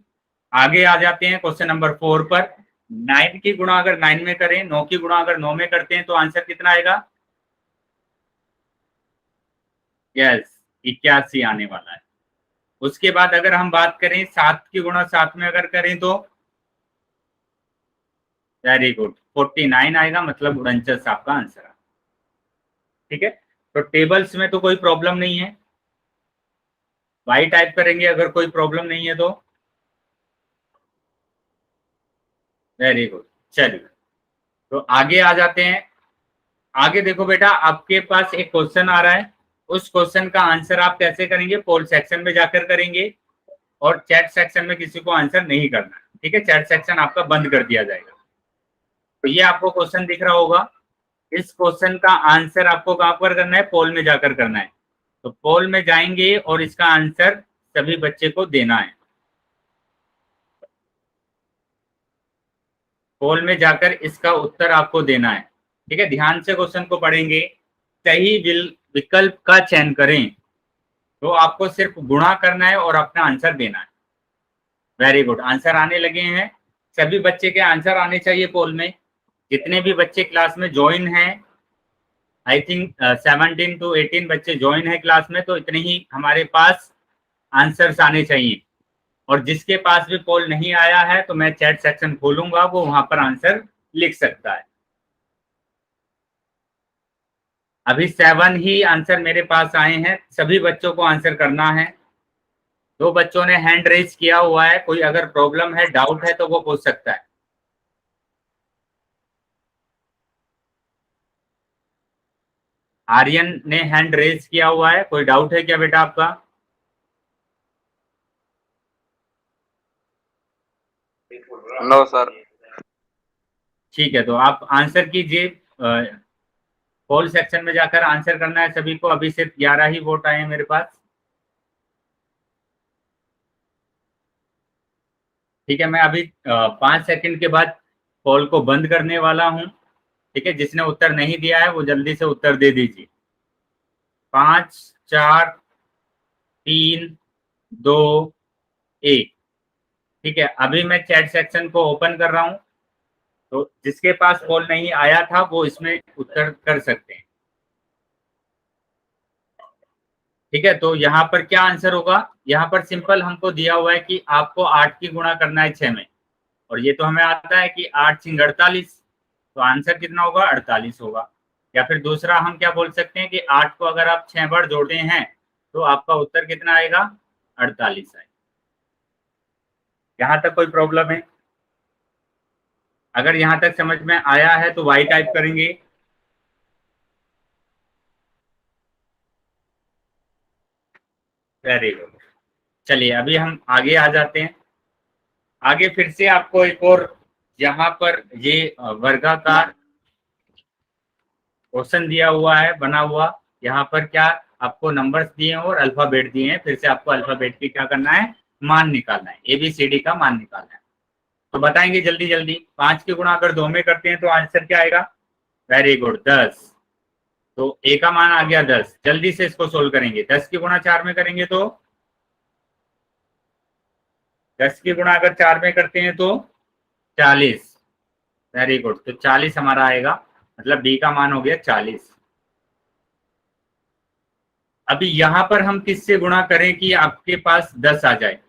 आगे आ जाते हैं क्वेश्चन नंबर 4 पर। 9 की गुणा अगर 9 में करें, 9 की गुणा अगर 9 में करते हैं तो आंसर कितना आएगा, यस 81 आने वाला है। उसके बाद अगर हम बात करें 7 की गुणा 7 में अगर करें तो वेरी गुड, 49 आएगा, मतलब 49 आपका आंसर है। ठीक है, तो टेबल्स में तो कोई प्रॉब्लम नहीं है, वाई टाइप करेंगे अगर कोई प्रॉब्लम नहीं है तो। वेरी गुड, चलिए तो आगे आ जाते हैं। आगे देखो बेटा, आपके पास एक क्वेश्चन आ रहा है, उस क्वेश्चन का आंसर आप कैसे करेंगे, पोल सेक्शन में जाकर करेंगे और चैट सेक्शन में किसी को आंसर नहीं करना। ठीक है, चैट सेक्शन आपका बंद कर दिया जाएगा। तो ये आपको क्वेश्चन दिख रहा होगा, इस क्वेश्चन का आंसर आपको कहां पर करना है, पोल में जाकर करना है। तो पोल में जाएंगे और इसका आंसर सभी बच्चे को देना है। पोल में जाकर इसका उत्तर आपको देना है। ठीक है, ध्यान से क्वेश्चन को पढ़ेंगे, सही विकल्प का चयन करें, तो आपको सिर्फ गुणा करना है और अपना आंसर देना है। वेरी गुड, आंसर आने लगे हैं, सभी बच्चे के आंसर आने चाहिए पोल में। जितने भी बच्चे क्लास में ज्वाइन हैं, आई थिंक 17 to 18 बच्चे ज्वाइन है क्लास में, तो इतने ही हमारे पास आंसर्स आने चाहिए। और जिसके पास भी पोल नहीं आया है तो मैं चैट सेक्शन खोलूंगा, वो वहां पर आंसर लिख सकता है। अभी 7 ही आंसर मेरे पास आए हैं, सभी बच्चों को आंसर करना है। 2 बच्चों ने हैंड रेज किया हुआ है, कोई अगर प्रॉब्लम है, डाउट है तो वो पूछ सकता है। आर्यन ने हैंड रेज किया हुआ है, कोई डाउट है क्या बेटा आपका? No sir. ठीक है, तो आप आंसर कीजिए, पोल सेक्शन में जाकर आंसर करना है सभी को। अभी सिर्फ 11 ही वोट आए हैं मेरे पास। ठीक है, मैं अभी 5 सेकंड के बाद पोल को बंद करने वाला हूं। ठीक है, जिसने उत्तर नहीं दिया है वो जल्दी से उत्तर दे दीजिए। 5 4 3 2 1। ठीक है, अभी मैं चैट सेक्शन को ओपन कर रहा हूं, तो जिसके पास पोल नहीं आया था वो इसमें उत्तर कर सकते हैं। ठीक है, तो यहाँ पर क्या आंसर होगा, यहाँ पर सिंपल हमको दिया हुआ है कि आपको 8 की गुणा करना है 6 में, और ये तो हमें आता है कि 8 6 48, तो आंसर कितना होगा, 48 होगा। या फिर दूसरा हम क्या बोल सकते हैं कि 8 को अगर आप 6 बार जोड़ते हैं तो आपका उत्तर कितना आएगा, 48 आएगा। यहाँ तक कोई प्रॉब्लम है? अगर यहाँ तक समझ में आया है तो वाई टाइप करेंगे। वेरी गुड, चलिए अभी हम आगे आ जाते हैं। आगे फिर से आपको एक और यहाँ पर ये वर्गाकार क्वेश्चन दिया हुआ है बना हुआ। यहाँ पर क्या आपको नंबर्स दिए हैं और अल्फाबेट दिए हैं, फिर से आपको अल्फाबेट की क्या करना है, मान निकालना है, ABCD का मान निकालना है। तो बताएंगे जल्दी जल्दी। 5 की गुणा अगर 2 में करते हैं तो आंसर क्या आएगा, वेरी गुड 10। तो A का मान आ गया 10, जल्दी से इसको सोल्व करेंगे। 10 की गुणा 4 में करेंगे तो 10 की गुणा अगर 4 में करते हैं तो 40। वेरी गुड, तो 40 हमारा आएगा, मतलब D का मान हो गया 40। अभी यहां पर हम किससे गुणा करें कि आपके पास 10 आ जाए?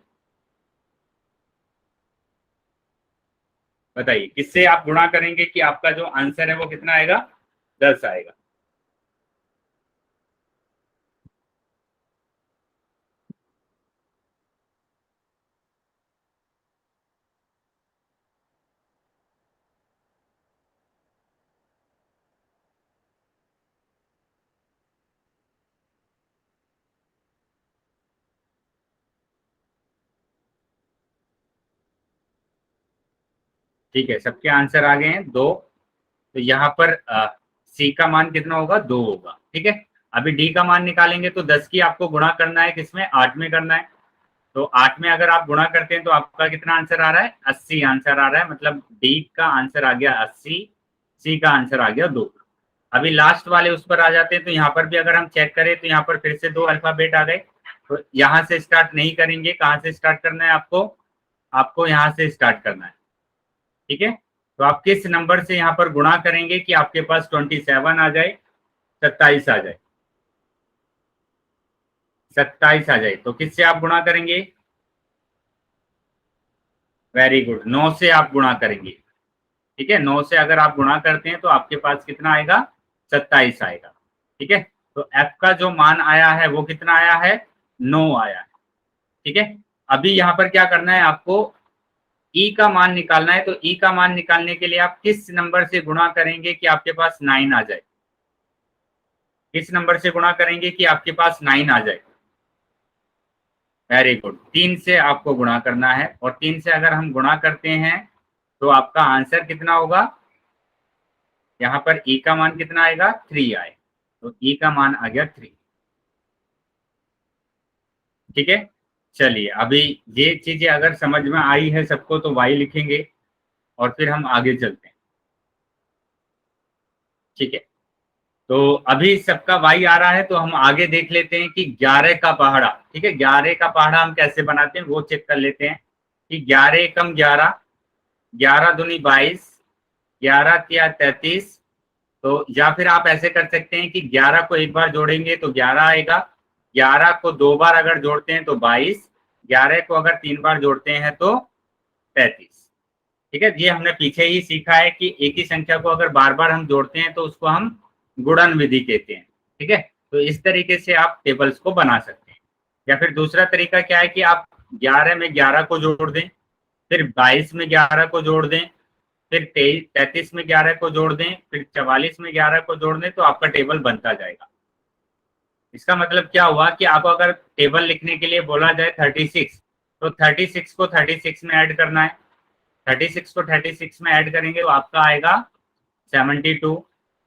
बताइए किससे आप गुणा करेंगे कि आपका जो आंसर है वो कितना आएगा? 10 आएगा। ठीक है, सबके आंसर आ गए हैं 2। तो यहाँ पर सी का मान कितना होगा? 2 होगा। ठीक है, अभी डी का मान निकालेंगे तो 10 की आपको गुणा करना है, किसमें? 8 में करना है। तो 8 में अगर आप गुणा करते हैं तो आपका कितना आंसर आ रहा है? 80 आंसर आ रहा है। मतलब डी का आंसर आ गया 80, सी का आंसर आ गया 2। अभी लास्ट वाले उस पर आ जाते हैं, तो यहाँ पर भी अगर हम चेक करें तो यहाँ पर फिर से 2 अल्फाबेट आ गए। तो यहाँ से स्टार्ट नहीं करेंगे, कहाँ से स्टार्ट करना है आपको? आपको यहाँ से स्टार्ट करना है। ठीक है, तो आप किस नंबर से यहाँ पर गुणा करेंगे कि आपके पास 27 आ जाए, 27 आ जाए, 27 आ जाए? तो किससे आप गुणा करेंगे? वेरी गुड, 9 से आप गुणा करेंगे। ठीक है, 9 से अगर आप गुणा करते हैं तो आपके पास कितना आएगा? 27 आएगा। ठीक है, तो एफ का जो मान आया है वो कितना आया है? 9 आया है। ठीक है, अभी यहाँ पर क्या करना है आपको? ई का मान निकालना है। तो ई का मान निकालने के लिए आप किस नंबर से गुणा करेंगे कि आपके पास 9 आ जाए? किस नंबर से गुणा करेंगे कि आपके पास 9 आ जाए? वेरी गुड, 3 से आपको गुणा करना है। और 3 से अगर हम गुणा करते हैं तो आपका आंसर कितना होगा? यहाँ पर ई का मान कितना आएगा? 3 आए। तो ई का मान आ गया 3। ठीक है, चलिए अभी ये चीजें अगर समझ में आई है सबको तो वाई लिखेंगे और फिर हम आगे चलते हैं। ठीक है, तो अभी सबका वाई आ रहा है तो हम आगे देख लेते हैं कि 11 का पहाड़ा। ठीक है, 11 का पहाड़ा हम कैसे बनाते हैं वो चेक कर लेते हैं कि 11 एकम 11, 11 दूनी 22, 11 तिया 33। तो या फिर आप ऐसे कर सकते हैं कि 11 को एक बार जोड़ेंगे तो 11 आएगा, 11 को 2 बार अगर जोड़ते हैं तो 22, 11 को अगर 3 बार जोड़ते हैं तो 33। ठीक है, ये हमने पीछे ही सीखा है कि एक ही संख्या को अगर बार बार हम जोड़ते हैं तो उसको हम गुणन विधि कहते हैं। ठीक है, तो इस तरीके से आप टेबल्स को बना सकते हैं। या फिर दूसरा तरीका क्या है कि आप 11 में 11 को जोड़ दें, फिर 22 में 11 को जोड़ दें, फिर 33 में 11 को जोड़ दें, फिर 44 में 11 को जोड़ दें, तो आपका टेबल बनता जाएगा। इसका मतलब क्या हुआ कि आपको अगर टेबल लिखने के लिए बोला जाए 36, तो 36 को 36 में ऐड करना है। 36 को 36 में ऐड करेंगे तो आपका आएगा 72।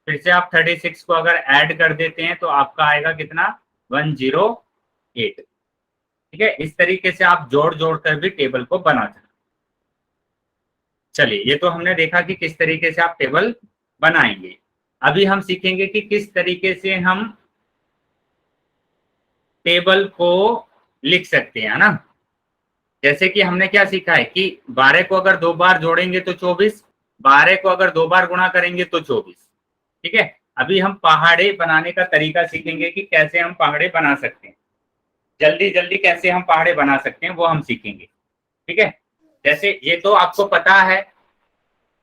फिर से आप 36 को अगर ऐड कर देते हैं तो आपका आएगा कितना? 108। ठीक है, इस तरीके से आप जोड़ जोड़ कर भी टेबल को बना सकते हैं। चलिए, ये तो हमने देखा कि किस तरीके से आप टेबल बनाएंगे। अभी हम सीखेंगे कि किस तरीके से हम टेबल को लिख सकते हैं, है ना? जैसे कि हमने क्या सीखा है कि 12 को अगर 2 बार जोड़ेंगे तो 24, 12 को अगर 2 बार गुणा करेंगे तो 24। ठीक है, अभी हम पहाड़े बनाने का तरीका सीखेंगे कि कैसे हम पहाड़े बना सकते हैं। जल्दी जल्दी कैसे हम पहाड़े बना सकते हैं वो हम सीखेंगे। ठीक है, जैसे ये तो आपको पता है,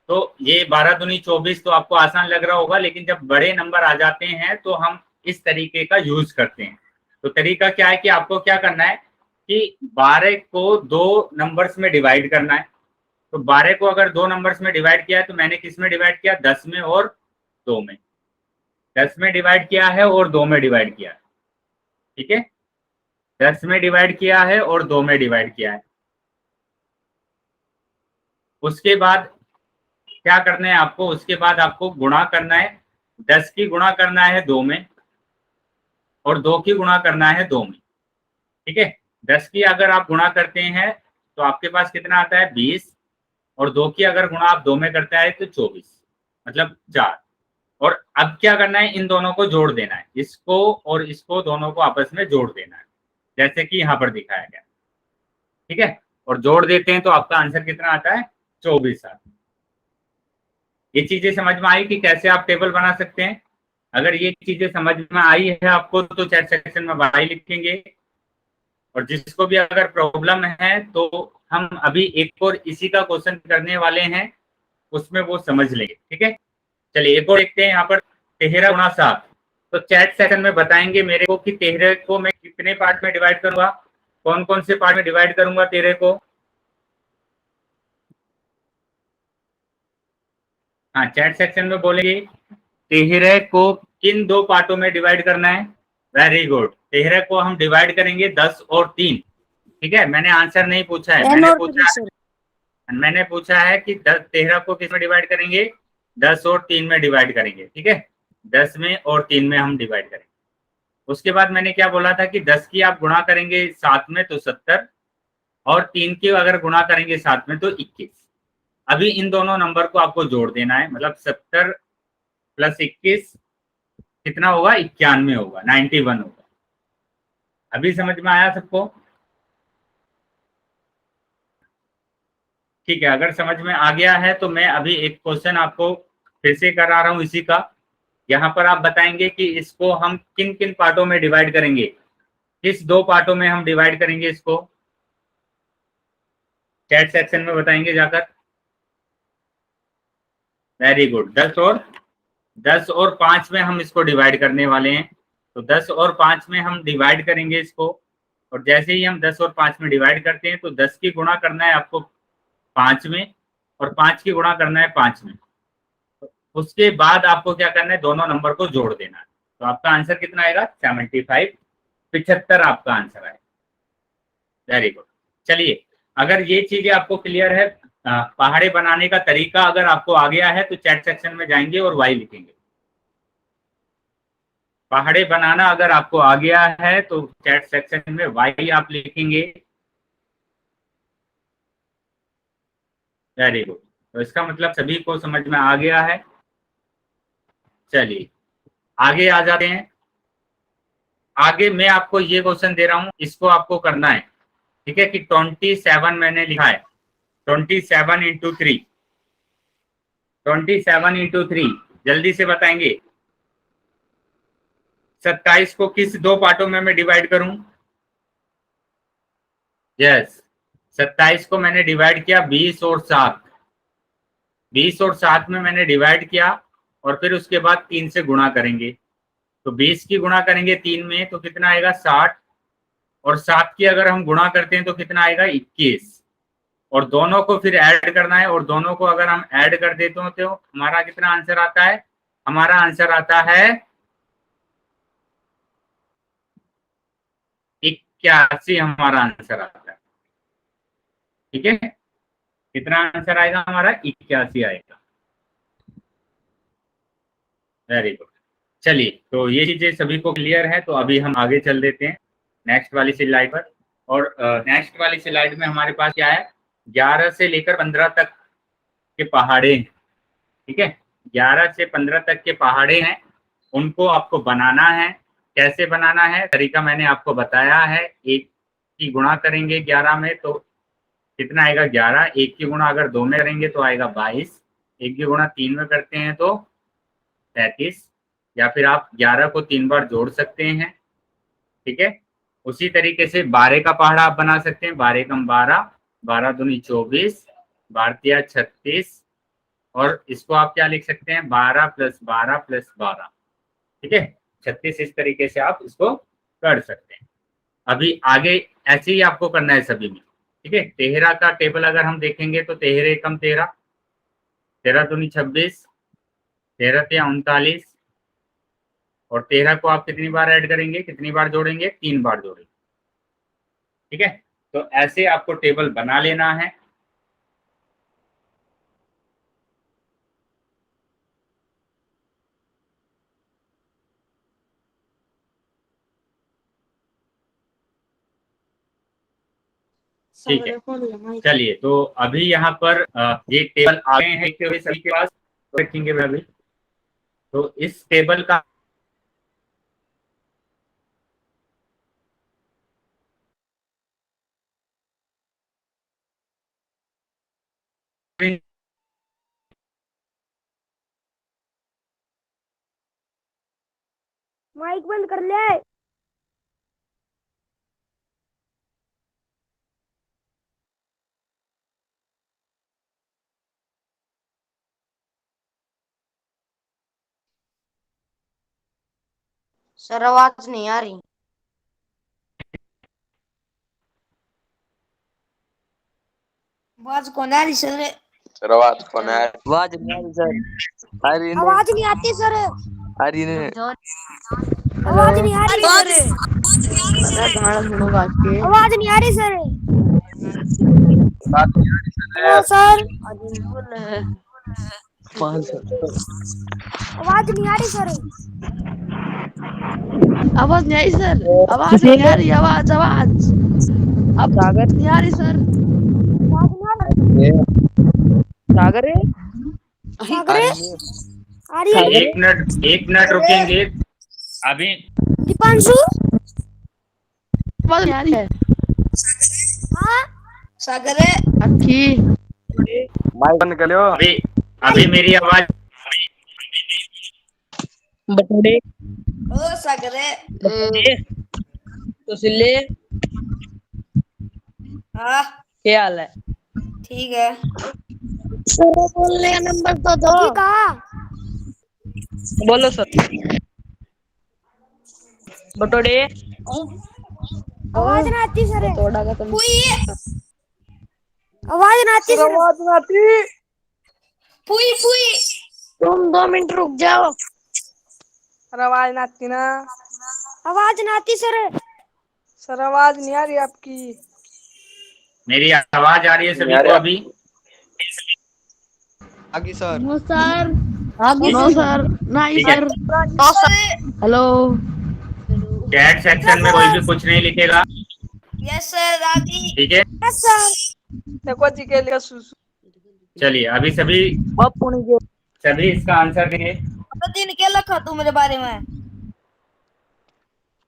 तो ये 12 दूनी 24 तो आपको आसान लग रहा होगा, लेकिन जब बड़े नंबर आ जाते हैं तो हम इस तरीके का यूज करते हैं। तो तरीका क्या है कि आपको क्या करना है कि 12 को 2 नंबर्स में डिवाइड करना है। तो 12 को अगर 2 नंबर्स में डिवाइड किया है तो मैंने किस में डिवाइड किया? 10 में और 2 में। 10 में डिवाइड किया है और 2 में डिवाइड किया है। ठीक है, 10 में डिवाइड किया है और 2 में डिवाइड किया है। उसके बाद क्या करना है आपको? उसके बाद आपको गुणा करना है। 10 की गुणा करना है 2 में और 2 की गुणा करना है 2 में। ठीक है, 10 की अगर आप गुणा करते हैं तो आपके पास कितना आता है? 20। और 2 की अगर गुणा आप 2 में करता है तो 24, मतलब 4। और अब क्या करना है? इन दोनों को जोड़ देना है, इसको और इसको दोनों को आपस में जोड़ देना है, जैसे कि यहाँ पर दिखाया गया। ठीक है, और जोड़ देते हैं तो आपका आंसर कितना आता है? 24 आता है। ये चीजें समझ में आई कि कैसे आप टेबल बना सकते हैं। अगर ये चीजें समझ में आई है आपको तो चैट सेक्शन में बाय लिखेंगे, और जिसको भी अगर प्रॉब्लम है तो हम अभी एक और इसी का क्वेश्चन करने वाले हैं, उसमें वो समझ लेंगे। ठीक है, चलिए एक और देखते हैं यहाँ पर 13 × 7। तो चैट सेक्शन में बताएंगे मेरे को कि 13 को मैं कितने पार्ट में डिवाइड करूंगा, कौन कौन से पार्ट में डिवाइड करूंगा 13 को। हाँ, चैट सेक्शन में बोलेंगे 13 को किन दो पार्टों में डिवाइड करना है। वेरी गुड, 13 को हम डिवाइड करेंगे 10 और 3। ठीक है, मैंने आंसर नहीं पूछा है, 10 और 3 सर। मैंने पूछा है कि 13 को किस में डिवाइड करेंगे, 10 और 3 में डिवाइड करेंगे। ठीक है, 10 में और 3 में हम डिवाइड करेंगे। उसके बाद मैंने क्या बोला था कि 10 की आप गुणा करेंगे 7 में तो 70, और 3 की अगर गुणा करेंगे 7 में तो 21। अभी इन दोनों नंबर को आपको जोड़ देना है, मतलब 70 + 21 कितना होगा, 91 होगा, 91 होगा। अभी समझ में आया सबको? ठीक है, अगर समझ में आ गया है तो मैं अभी एक क्वेश्चन आपको फिर से करा रहा हूं इसी का। यहाँ पर आप बताएंगे कि इसको हम किन किन पार्टों में डिवाइड करेंगे, किस दो पार्टों में हम डिवाइड करेंगे इसको, चैट सेक्शन में बताएंगे जाकर। वेरी गुड, 10 और 5 में हम इसको डिवाइड करने वाले हैं। तो 10 और 5 में हम डिवाइड करेंगे इसको, और जैसे ही हम 10 और 5 में डिवाइड करते हैं तो 10 की गुणा करना है आपको 5 में, और 5 की गुणा करना है 5 में। उसके बाद आपको क्या करना है, दोनों नंबर को जोड़ देना है। तो आपका आंसर कितना आएगा, 75, 75 आपका आंसर आएगा। Very good. चलिए, अगर ये चीजें आपको क्लियर है, पहाड़े बनाने का तरीका अगर आपको आ गया है तो चैट सेक्शन में जाएंगे और वाई लिखेंगे। पहाड़े बनाना अगर आपको आ गया है तो चैट सेक्शन में वाई आप लिखेंगे। वेरी गुड, तो इसका मतलब सभी को समझ में आ गया है। चलिए आगे आ जाते हैं। आगे मैं आपको ये क्वेश्चन दे रहा हूं, इसको आपको करना है। ठीक है, कि 27 मैंने लिखा है, 27 × 3, 27 × 3 जल्दी से बताएंगे। 27 को किस दो पार्टों में मैं डिवाइड करूं। यस, 27 को मैंने डिवाइड किया 20 और 7, 20 और 7 में मैंने डिवाइड किया, और फिर उसके बाद 3 से गुणा करेंगे। तो 20 की गुणा करेंगे 3 में तो कितना आएगा, 60, और 7 की अगर हम गुणा करते हैं तो कितना आएगा, 21, और दोनों को फिर ऐड करना है, और दोनों को अगर हम ऐड कर देते हो तो हमारा कितना आंसर आता है, हमारा आंसर आता है 81, हमारा आंसर आता है। ठीक है, कितना आंसर आएगा हमारा, 81 आएगा। Very good. चलिए, तो ये चीजें सभी को क्लियर है, तो अभी हम आगे चल देते हैं नेक्स्ट वाली स्लाइड पर। और नेक्स्ट वाली स्लाइड में हमारे पास क्या है, 11 से लेकर 15 तक के पहाड़े हैं। ठीक है, 11 से 15 तक के पहाड़े हैं, उनको आपको बनाना है। कैसे बनाना है, तरीका मैंने आपको बताया है। एक की गुणा करेंगे 11 में तो कितना आएगा, 11। एक की गुणा अगर 2 में करेंगे तो आएगा 22। एक की गुणा 3 में करते हैं तो 33, या फिर आप 11 को 3 बार जोड़ सकते हैं। ठीक है, उसी तरीके से 12 का पहाड़ा आप बना सकते हैं। 12 कम 12, 12 दूनी 24, 12 36, और इसको आप क्या लिख सकते हैं, 12 + 12 + 12। ठीक है, 36 इस तरीके से आप इसको कर सकते हैं। अभी आगे ऐसे ही आपको करना है सभी में। ठीक है, 13 का टेबल अगर हम देखेंगे तो 13 कम 13, 13 दूनी 26, 13 39, और 13 को आप कितनी बार ऐड करेंगे, कितनी बार जोड़ेंगे, 3 बार जोड़ेंगे। ठीक है, तो ऐसे आपको टेबल बना लेना है। ठीक है, चलिए, तो अभी यहाँ पर ये टेबल आ गए हैं सभी के पास, तो रखेंगे अभी। तो इस टेबल का माइक बंद कर ले। सर आवाज नहीं आ रही। आवाज कौन आ रही सर? सर आवाज कौन है? आवाज नहीं आ रही सर। अरे ने आवाज नहीं आती सर। अरे ने आवाज नहीं आ रही सर। सर गाना सुनो गा के। आवाज नहीं आ रही सर। बात नहीं आ रही सर। Hello sir. 500 आवाज नहीं आ रही सर। आवाज नहीं आई सर। आवाज नहीं आ रही। आवाज आवाज अब सागर नहीं आ रही सर। आवाज नहीं आ रही। सागर है। सागर अरे है? ने आ रही है? एक मिनट रुकेंगे अभी। दीपांशु। आवाज नहीं आ रही है। हाँ सागर है। अक्की माइक बंद कर लो। अभी अभी मेरी आवाज बटोड़े ओ सागर है। तो सिल्ले हाँ क्या हाल है? ठीक है। सर बोलने का नंबर तो दो। ठीक है। बोलो सर। बटोड़े आवाज ना आती सर। बटोड़ा का तुम फुई। आवाज ना आती सर। आवाज नहीं आती। फुई फुई। तुम 2 मिनट रुक जाओ। सर आवाज नहीं आती ना। आवाज ना आती सर। सर आवाज नहीं आ रही आपकी। मेरी आवाज आ रही है सभी को अभी? आगे sir. No sir. No sir. नहीं ठीक है। सर। हेलो। चैट सेक्शन में कोई भी कुछ नहीं लिखेगा, यस सर आगी। ठीक है? Yes sir. देखो जी के लिए सुसु चलिए अभी सभी बापू ने सभी इसका आंसर देंगे। दिन क्या लिखा तू मेरे बारे में?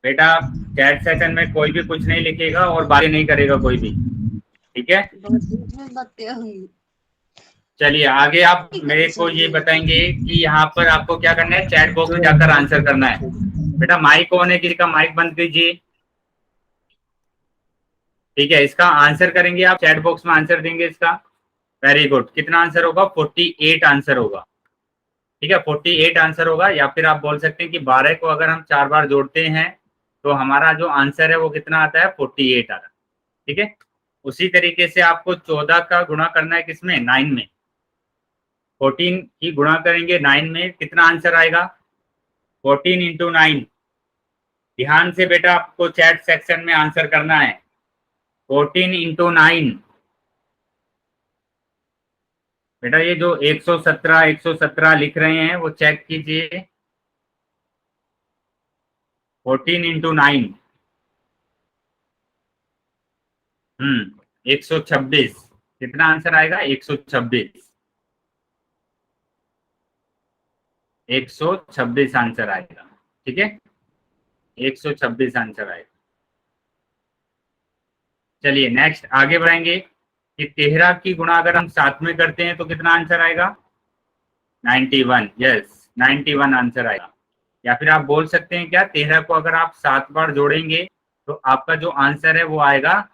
बेटा चैट सेक्शन में कोई भी कुछ नहीं लिखेगा और बातें नहीं करेगा कोई भी, ठीक है? चलिए आगे आप मेरे को ये बताएंगे कि यहाँ पर आपको क्या करना है, चैट बॉक्स में जाकर आंसर करना है। बेटा माइक ऑन है, किसी का माइक बंद कीजिए, ठीक है? इसका आंसर करेंगे आप, चैट बॉक्स में आंसर देंगे इसका। Very good. कितना आंसर होगा? 48 आंसर होगा, ठीक है? 48 आंसर होगा। या फिर आप बोल सकते हैं कि 12 को अगर हम 4 बार जोड़ते हैं तो हमारा जो आंसर है वो कितना आता है? 48 आता है, ठीक है? उसी तरीके से आपको 14 का गुणा करना है किसमें? 9 में। 14 की गुणा करेंगे 9 में, कितना आंसर आएगा? 14 इंटू 9। ध्यान से बेटा आपको चैट सेक्शन में आंसर करना है। 14 इंटू 9। बेटा ये जो 117 लिख रहे हैं वो चेक कीजिए। 14 इंटू 9 126। कितना आंसर आएगा? 126। 126 आंसर आएगा, ठीक है? 126 आंसर आएगा। चलिए नेक्स्ट आगे बढ़ेंगे कि 13 की गुणा अगर हम 7 में करते हैं तो कितना आंसर आएगा? 91। यस 91 आंसर आएगा। या फिर आप बोल सकते हैं क्या, 13 को अगर आप 7 बार जोड़ेंगे तो आपका जो आंसर है वो आएगा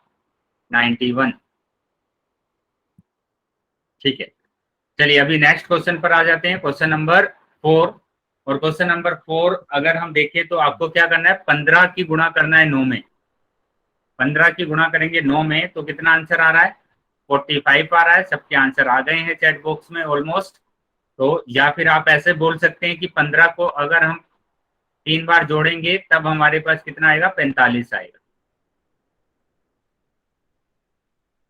91, ठीक है? चलिए अभी नेक्स्ट क्वेश्चन पर आ जाते हैं, क्वेश्चन नंबर 4। और क्वेश्चन नंबर 4 अगर हम देखें तो आपको क्या करना है? 15 की गुणा करना है 9 में। 15 की गुणा करेंगे 9 में तो कितना आंसर आ रहा है? 45 आ रहा है। सबके आंसर आ गए हैं चैट बॉक्स में ऑलमोस्ट। तो या फिर आप ऐसे बोल सकते हैं कि 15 को अगर हम 3 बार जोड़ेंगे तब हमारे पास कितना आएगा? 45 आएगा।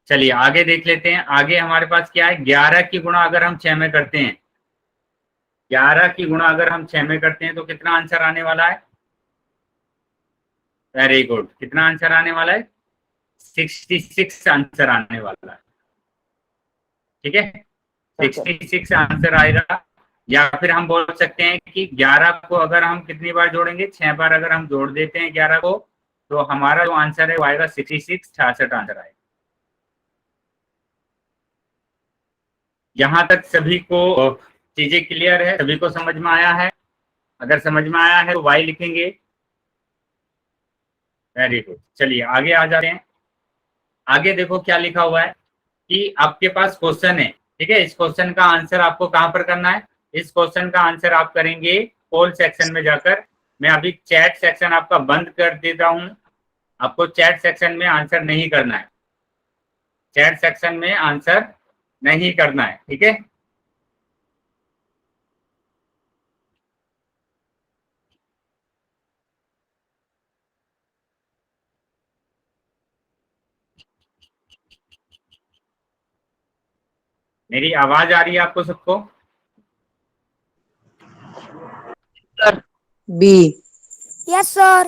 चलिए आगे देख लेते हैं। आगे हमारे पास क्या है? 11 की गुणा अगर हम 6 में करते हैं, 11 की गुणा अगर हम 6 में करते हैं तो कितना आंसर आने वाला है? Very good. कितना आंसर आने वाला है? 66 आंसर आने वाला है, ठीक है? 66 आंसर आएगा। या फिर हम बोल सकते हैं कि 11 को अगर हम कितनी बार जोड़ेंगे? 6 बार अगर हम जोड़ देते हैं 11 को तो हमारा जो आंसर है वो आएगा 66, 66 आंसर आएगा। यहाँ तक सभी को चीजें क्लियर है? सभी को समझ में आया है? अगर समझ में आया है तो वाई लिखेंगे। Very good. चलिए आगे आ जाते हैं। आगे देखो क्या लिखा हुआ है कि आपके पास क्वेश्चन है, ठीक है। इस क्वेश्चन का आंसर आपको कहां पर करना है? इस क्वेश्चन का आंसर आप करेंगे पोल सेक्शन में जाकर। मैं अभी चैट सेक्शन आपका बंद कर देता हूं। आपको चैट सेक्शन में आंसर नहीं करना है, चैट सेक्शन में आंसर नहीं करना है, ठीक है। मेरी आवाज आ रही है आपको सबको? बी। Yes sir.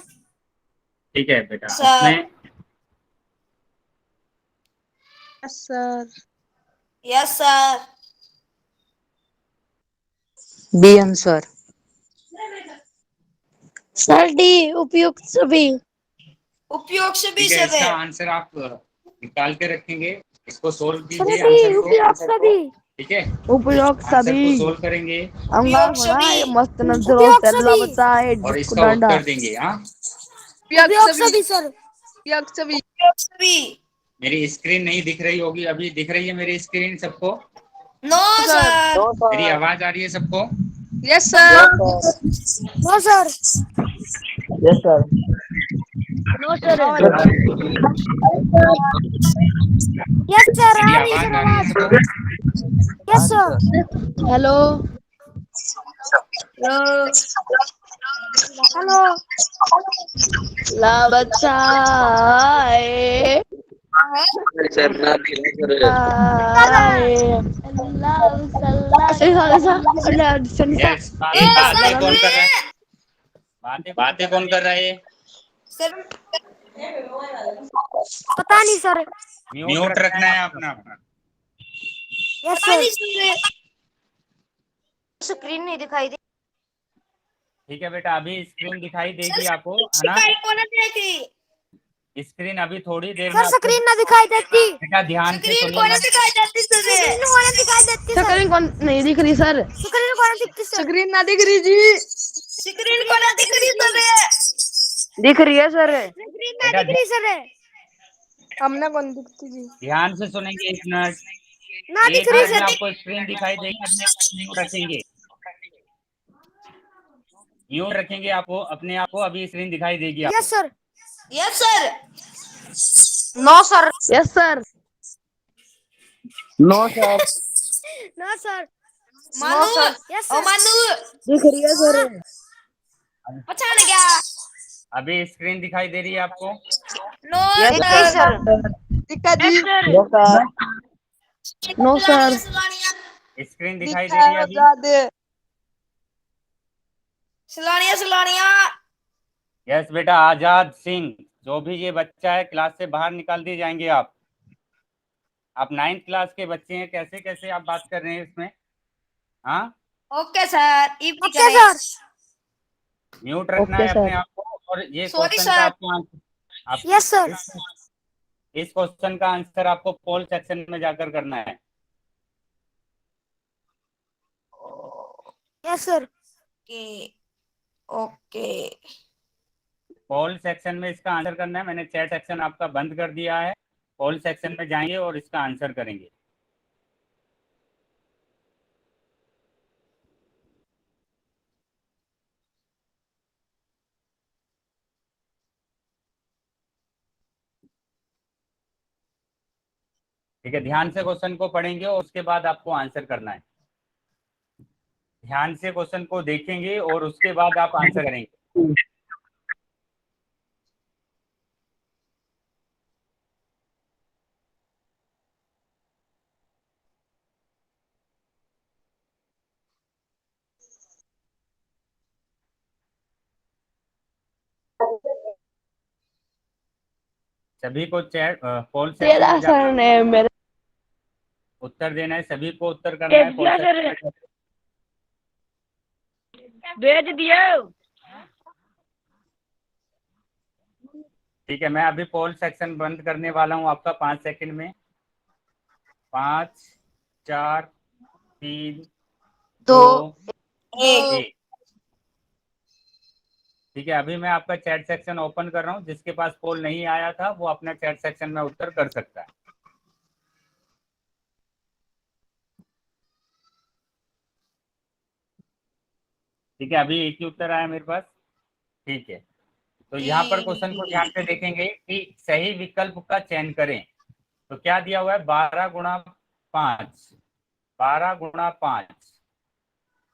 ठीक है बेटा, सर। इसमें yes sir. Yes sir. B answer. Sir D उपयुक्त सभी। उपयोग से भी ठीक है, सर इसका है। आंसर आप निकाल के रखेंगे। इसको सोल्व सर कीजिए डी आंसर को, उपयुक्त सभी। ठीक है। उपयुक्त आंसर सभी। को सोल्व करेंगे अंगार उपयोग होना ये सभी। मस्त नजरो उपयोग तेरला सभी। बता है और डिस्को इसका डांडा। उत्तर देंगे। हाँ, उपयोग सभी सर। उपयुक्त सभी। उपयोग सभी। मेरी स्क्रीन नहीं दिख रही होगी, अभी दिख रही है मेरी स्क्रीन सबको? No sir. मेरी आवाज आ रही है सबको? Yes sir. No sir. Yes sir. No sir. Yes sir मेरी आ रही है आवाज सर आ रही है आवाज। सबको? Yes sir. हेलो। हेलो। ला बच्चा आए। सर ना दिला सर। यस। ए बातें सर कौन कर रहा है? मैं बातें कौन कर रहा है? सर पता नहीं सर। म्यूट रखना है अपना अपना। Yes sir. स्क्रीन नहीं दिखाई दे। ठीक है बेटा, अभी स्क्रीन दिखाई देगी सर आपको, है ना? शिकायत को ना देखी। स्क्रीन अभी थोड़ी देर में सर आपको स्क्रीन ना दिखाई देती। बेटा ध्यान से स्क्रीन को सुनिएगा। ना दिखाई देती सर। स्क्रीन को ना दिखाई देती सर। स्क्रीन कौन नहीं दिख रही सर? स्क्रीन को ना दिखती सर। स्क्रीन ना दिख रही जी। स्क्रीन को ना दिख रही सर। दिख रही है सर। स्क्रीन ना बेटा दिख रही सर। हमने कौन दिखती जी? ध्यान से सुनेंगे, 1 मिनट। ना दिख एक रही मिनट में सर। आपको स्क्रीन दिखाई देगी, अपने आप म्यूट रखेंगे। म्यूट रखेंगे आपको अपने आप को, अभी स्क्रीन दिखाई देगी आपको। Yes sir. Yes sir. No sir. Yes sir. No sir. No sir. No Manu. Sir. Yes sir. Manu दिख रही है सर। पहचान गया। अभी स्क्रीन दिखाई दे रही है आपको? नो दिख रही सर। सर। दिखा जी। No sir. No sir. Screen दिखाई दे रही है अभी? सलानिया सलानिया। यस बेटा, आजाद सिंह, जो भी ये बच्चा है क्लास से बाहर निकाल दिए जाएंगे आप 9th क्लास के बच्चे हैं, कैसे कैसे आप बात कर रहे हैं इसमें? हाँ, okay sir. Okay sir. Mute रखना ओके है अपने सर। आप को। और ये सॉरी क्वेश्चन का सर। आपको आंसर यस सर। इस क्वेश्चन का आंसर आपको पोल सेक्शन में जाकर करना है। Yes sir. Okay okay. Poll section में इसका आंसर करना है। मैंने चैट सेक्शन आपका बंद कर दिया है। पोल सेक्शन में जाएंगे और इसका आंसर करेंगे। ठीक है, ध्यान से क्वेश्चन को पढ़ेंगे और उसके बाद आपको आंसर करना है। ध्यान से क्वेश्चन को देखेंगे और उसके बाद आप आंसर करेंगे। सभी को चैट पोल सेक्शन तेरा में सर जाकर ने मेरे उत्तर देना है। सभी को उत्तर करना है पोल सेक्शन में जाकर। भेज दिया। ठीक है, मैं अभी पोल सेक्शन बंद करने वाला हूं आपका 5 सेकंड में। 5 4 3 दो 2 एक। 1। ठीक है, अभी मैं आपका चैट सेक्शन ओपन कर रहा हूँ, जिसके पास पोल नहीं आया था वो अपना चैट सेक्शन में उत्तर कर सकता है। ठीक है, अभी एक ही उत्तर आया मेरे पास। ठीक है, तो यहाँ पर क्वेश्चन को ध्यान से देखेंगे कि सही विकल्प का चयन करें। तो क्या दिया हुआ है, 12 गुणा 5, 12 गुणा 5।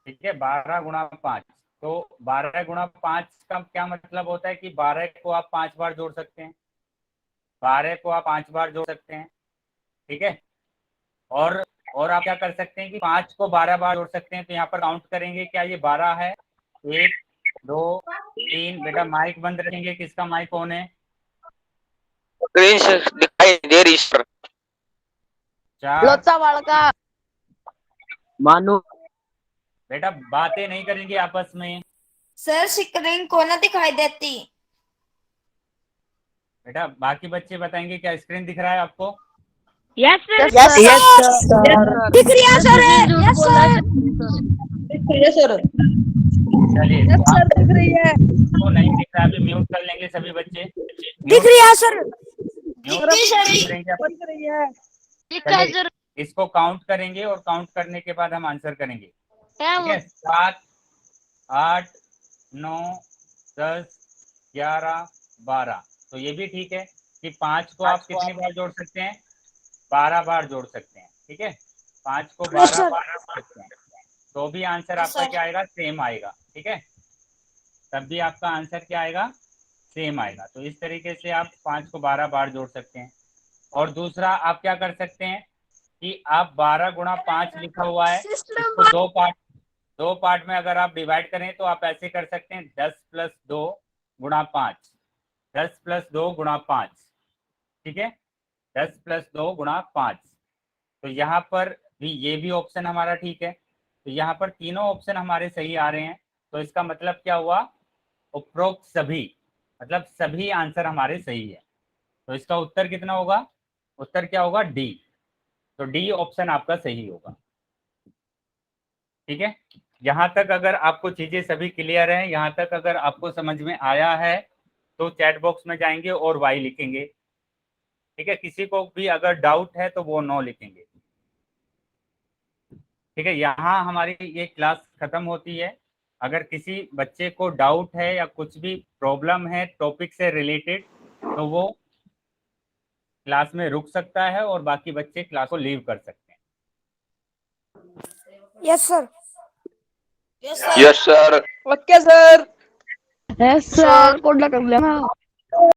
ठीक है, 12 गुणा 5। तो 12 गुणा 5 का क्या मतलब होता है कि 12 को आप 5 बार जोड़ सकते हैं, 12 को आप 5 बार जोड़ सकते हैं। ठीक है, और आप क्या कर सकते हैं कि 5 को 12 बार जोड़ सकते हैं। तो यहाँ पर काउंट करेंगे, क्या ये 12 है, 1 2 3। बेटा माइक बंद रखेंगे, किसका माइक ऑन है? स्क्रीन से दिखाई दे रही सर। 4। लोचा बालका मानू बेटा बातें नहीं करेंगे आपस में। सर स्क्रीन को ना दिखाई देती। बेटा बाकी बच्चे बताएंगे, क्या स्क्रीन दिख रहा है आपको? यस सर दिख रही है सर, झूठ बोला है सर। चलिए, तो सर दिख रही है आपको नहीं दिख रहा है, अभी म्यूट कर लेंगे सभी बच्चे। दिख रही है सर, म्यूट दिखती सर। करेंगे आप। दिख रही है चलिए, इसको काउंट करेंगे और काउंट करने के बाद हम आंसर करेंगे। ठीक है, 7 8 9 10 11 12। तो ये भी ठीक है कि 5 को आप कितनी बार जोड़ सकते हैं, 12 बार जोड़ सकते हैं। ठीक है, 5 को 12 बार जोड़ सकते हैं, तो भी आंसर आपका क्या आएगा, सेम आएगा। ठीक है, तब भी आपका आंसर क्या आएगा, सेम आएगा। तो इस तरीके से आप 5 को 12 बार जोड़ सकते हैं। और दूसरा आप क्या कर सकते हैं कि आप 12 गुणा 5 लिखा हुआ है, इसको दो पार्ट में अगर आप डिवाइड करें तो आप ऐसे कर सकते हैं, 10 + 2 गुणा 5, 10 + 2 गुणा 5। ठीक है, 10 + 2 गुणा 5। तो यहाँ पर भी ये भी ऑप्शन हमारा ठीक है। तो यहाँ पर तीनों ऑप्शन हमारे सही आ रहे हैं। तो इसका मतलब क्या हुआ, उपरोक्त सभी, मतलब सभी आंसर हमारे सही है। तो इसका उत्तर कितना होगा, उत्तर क्या होगा, डी। तो डी ऑप्शन आपका सही होगा। ठीक है, यहाँ तक अगर आपको चीजें सभी क्लियर हैं, यहाँ तक अगर आपको समझ में आया है तो चैट बॉक्स में जाएंगे और वाई लिखेंगे। ठीक है, किसी को भी अगर डाउट है तो वो नो लिखेंगे। ठीक है, यहाँ हमारी ये क्लास खत्म होती है। अगर किसी बच्चे को डाउट है या कुछ भी प्रॉब्लम है टॉपिक से रिलेटेड, तो वो क्लास में रुक सकता है और बाकी बच्चे क्लास को लीव कर सकते हैं। Yes sir, yes sir. Okay sir. Yes sir code कर लेना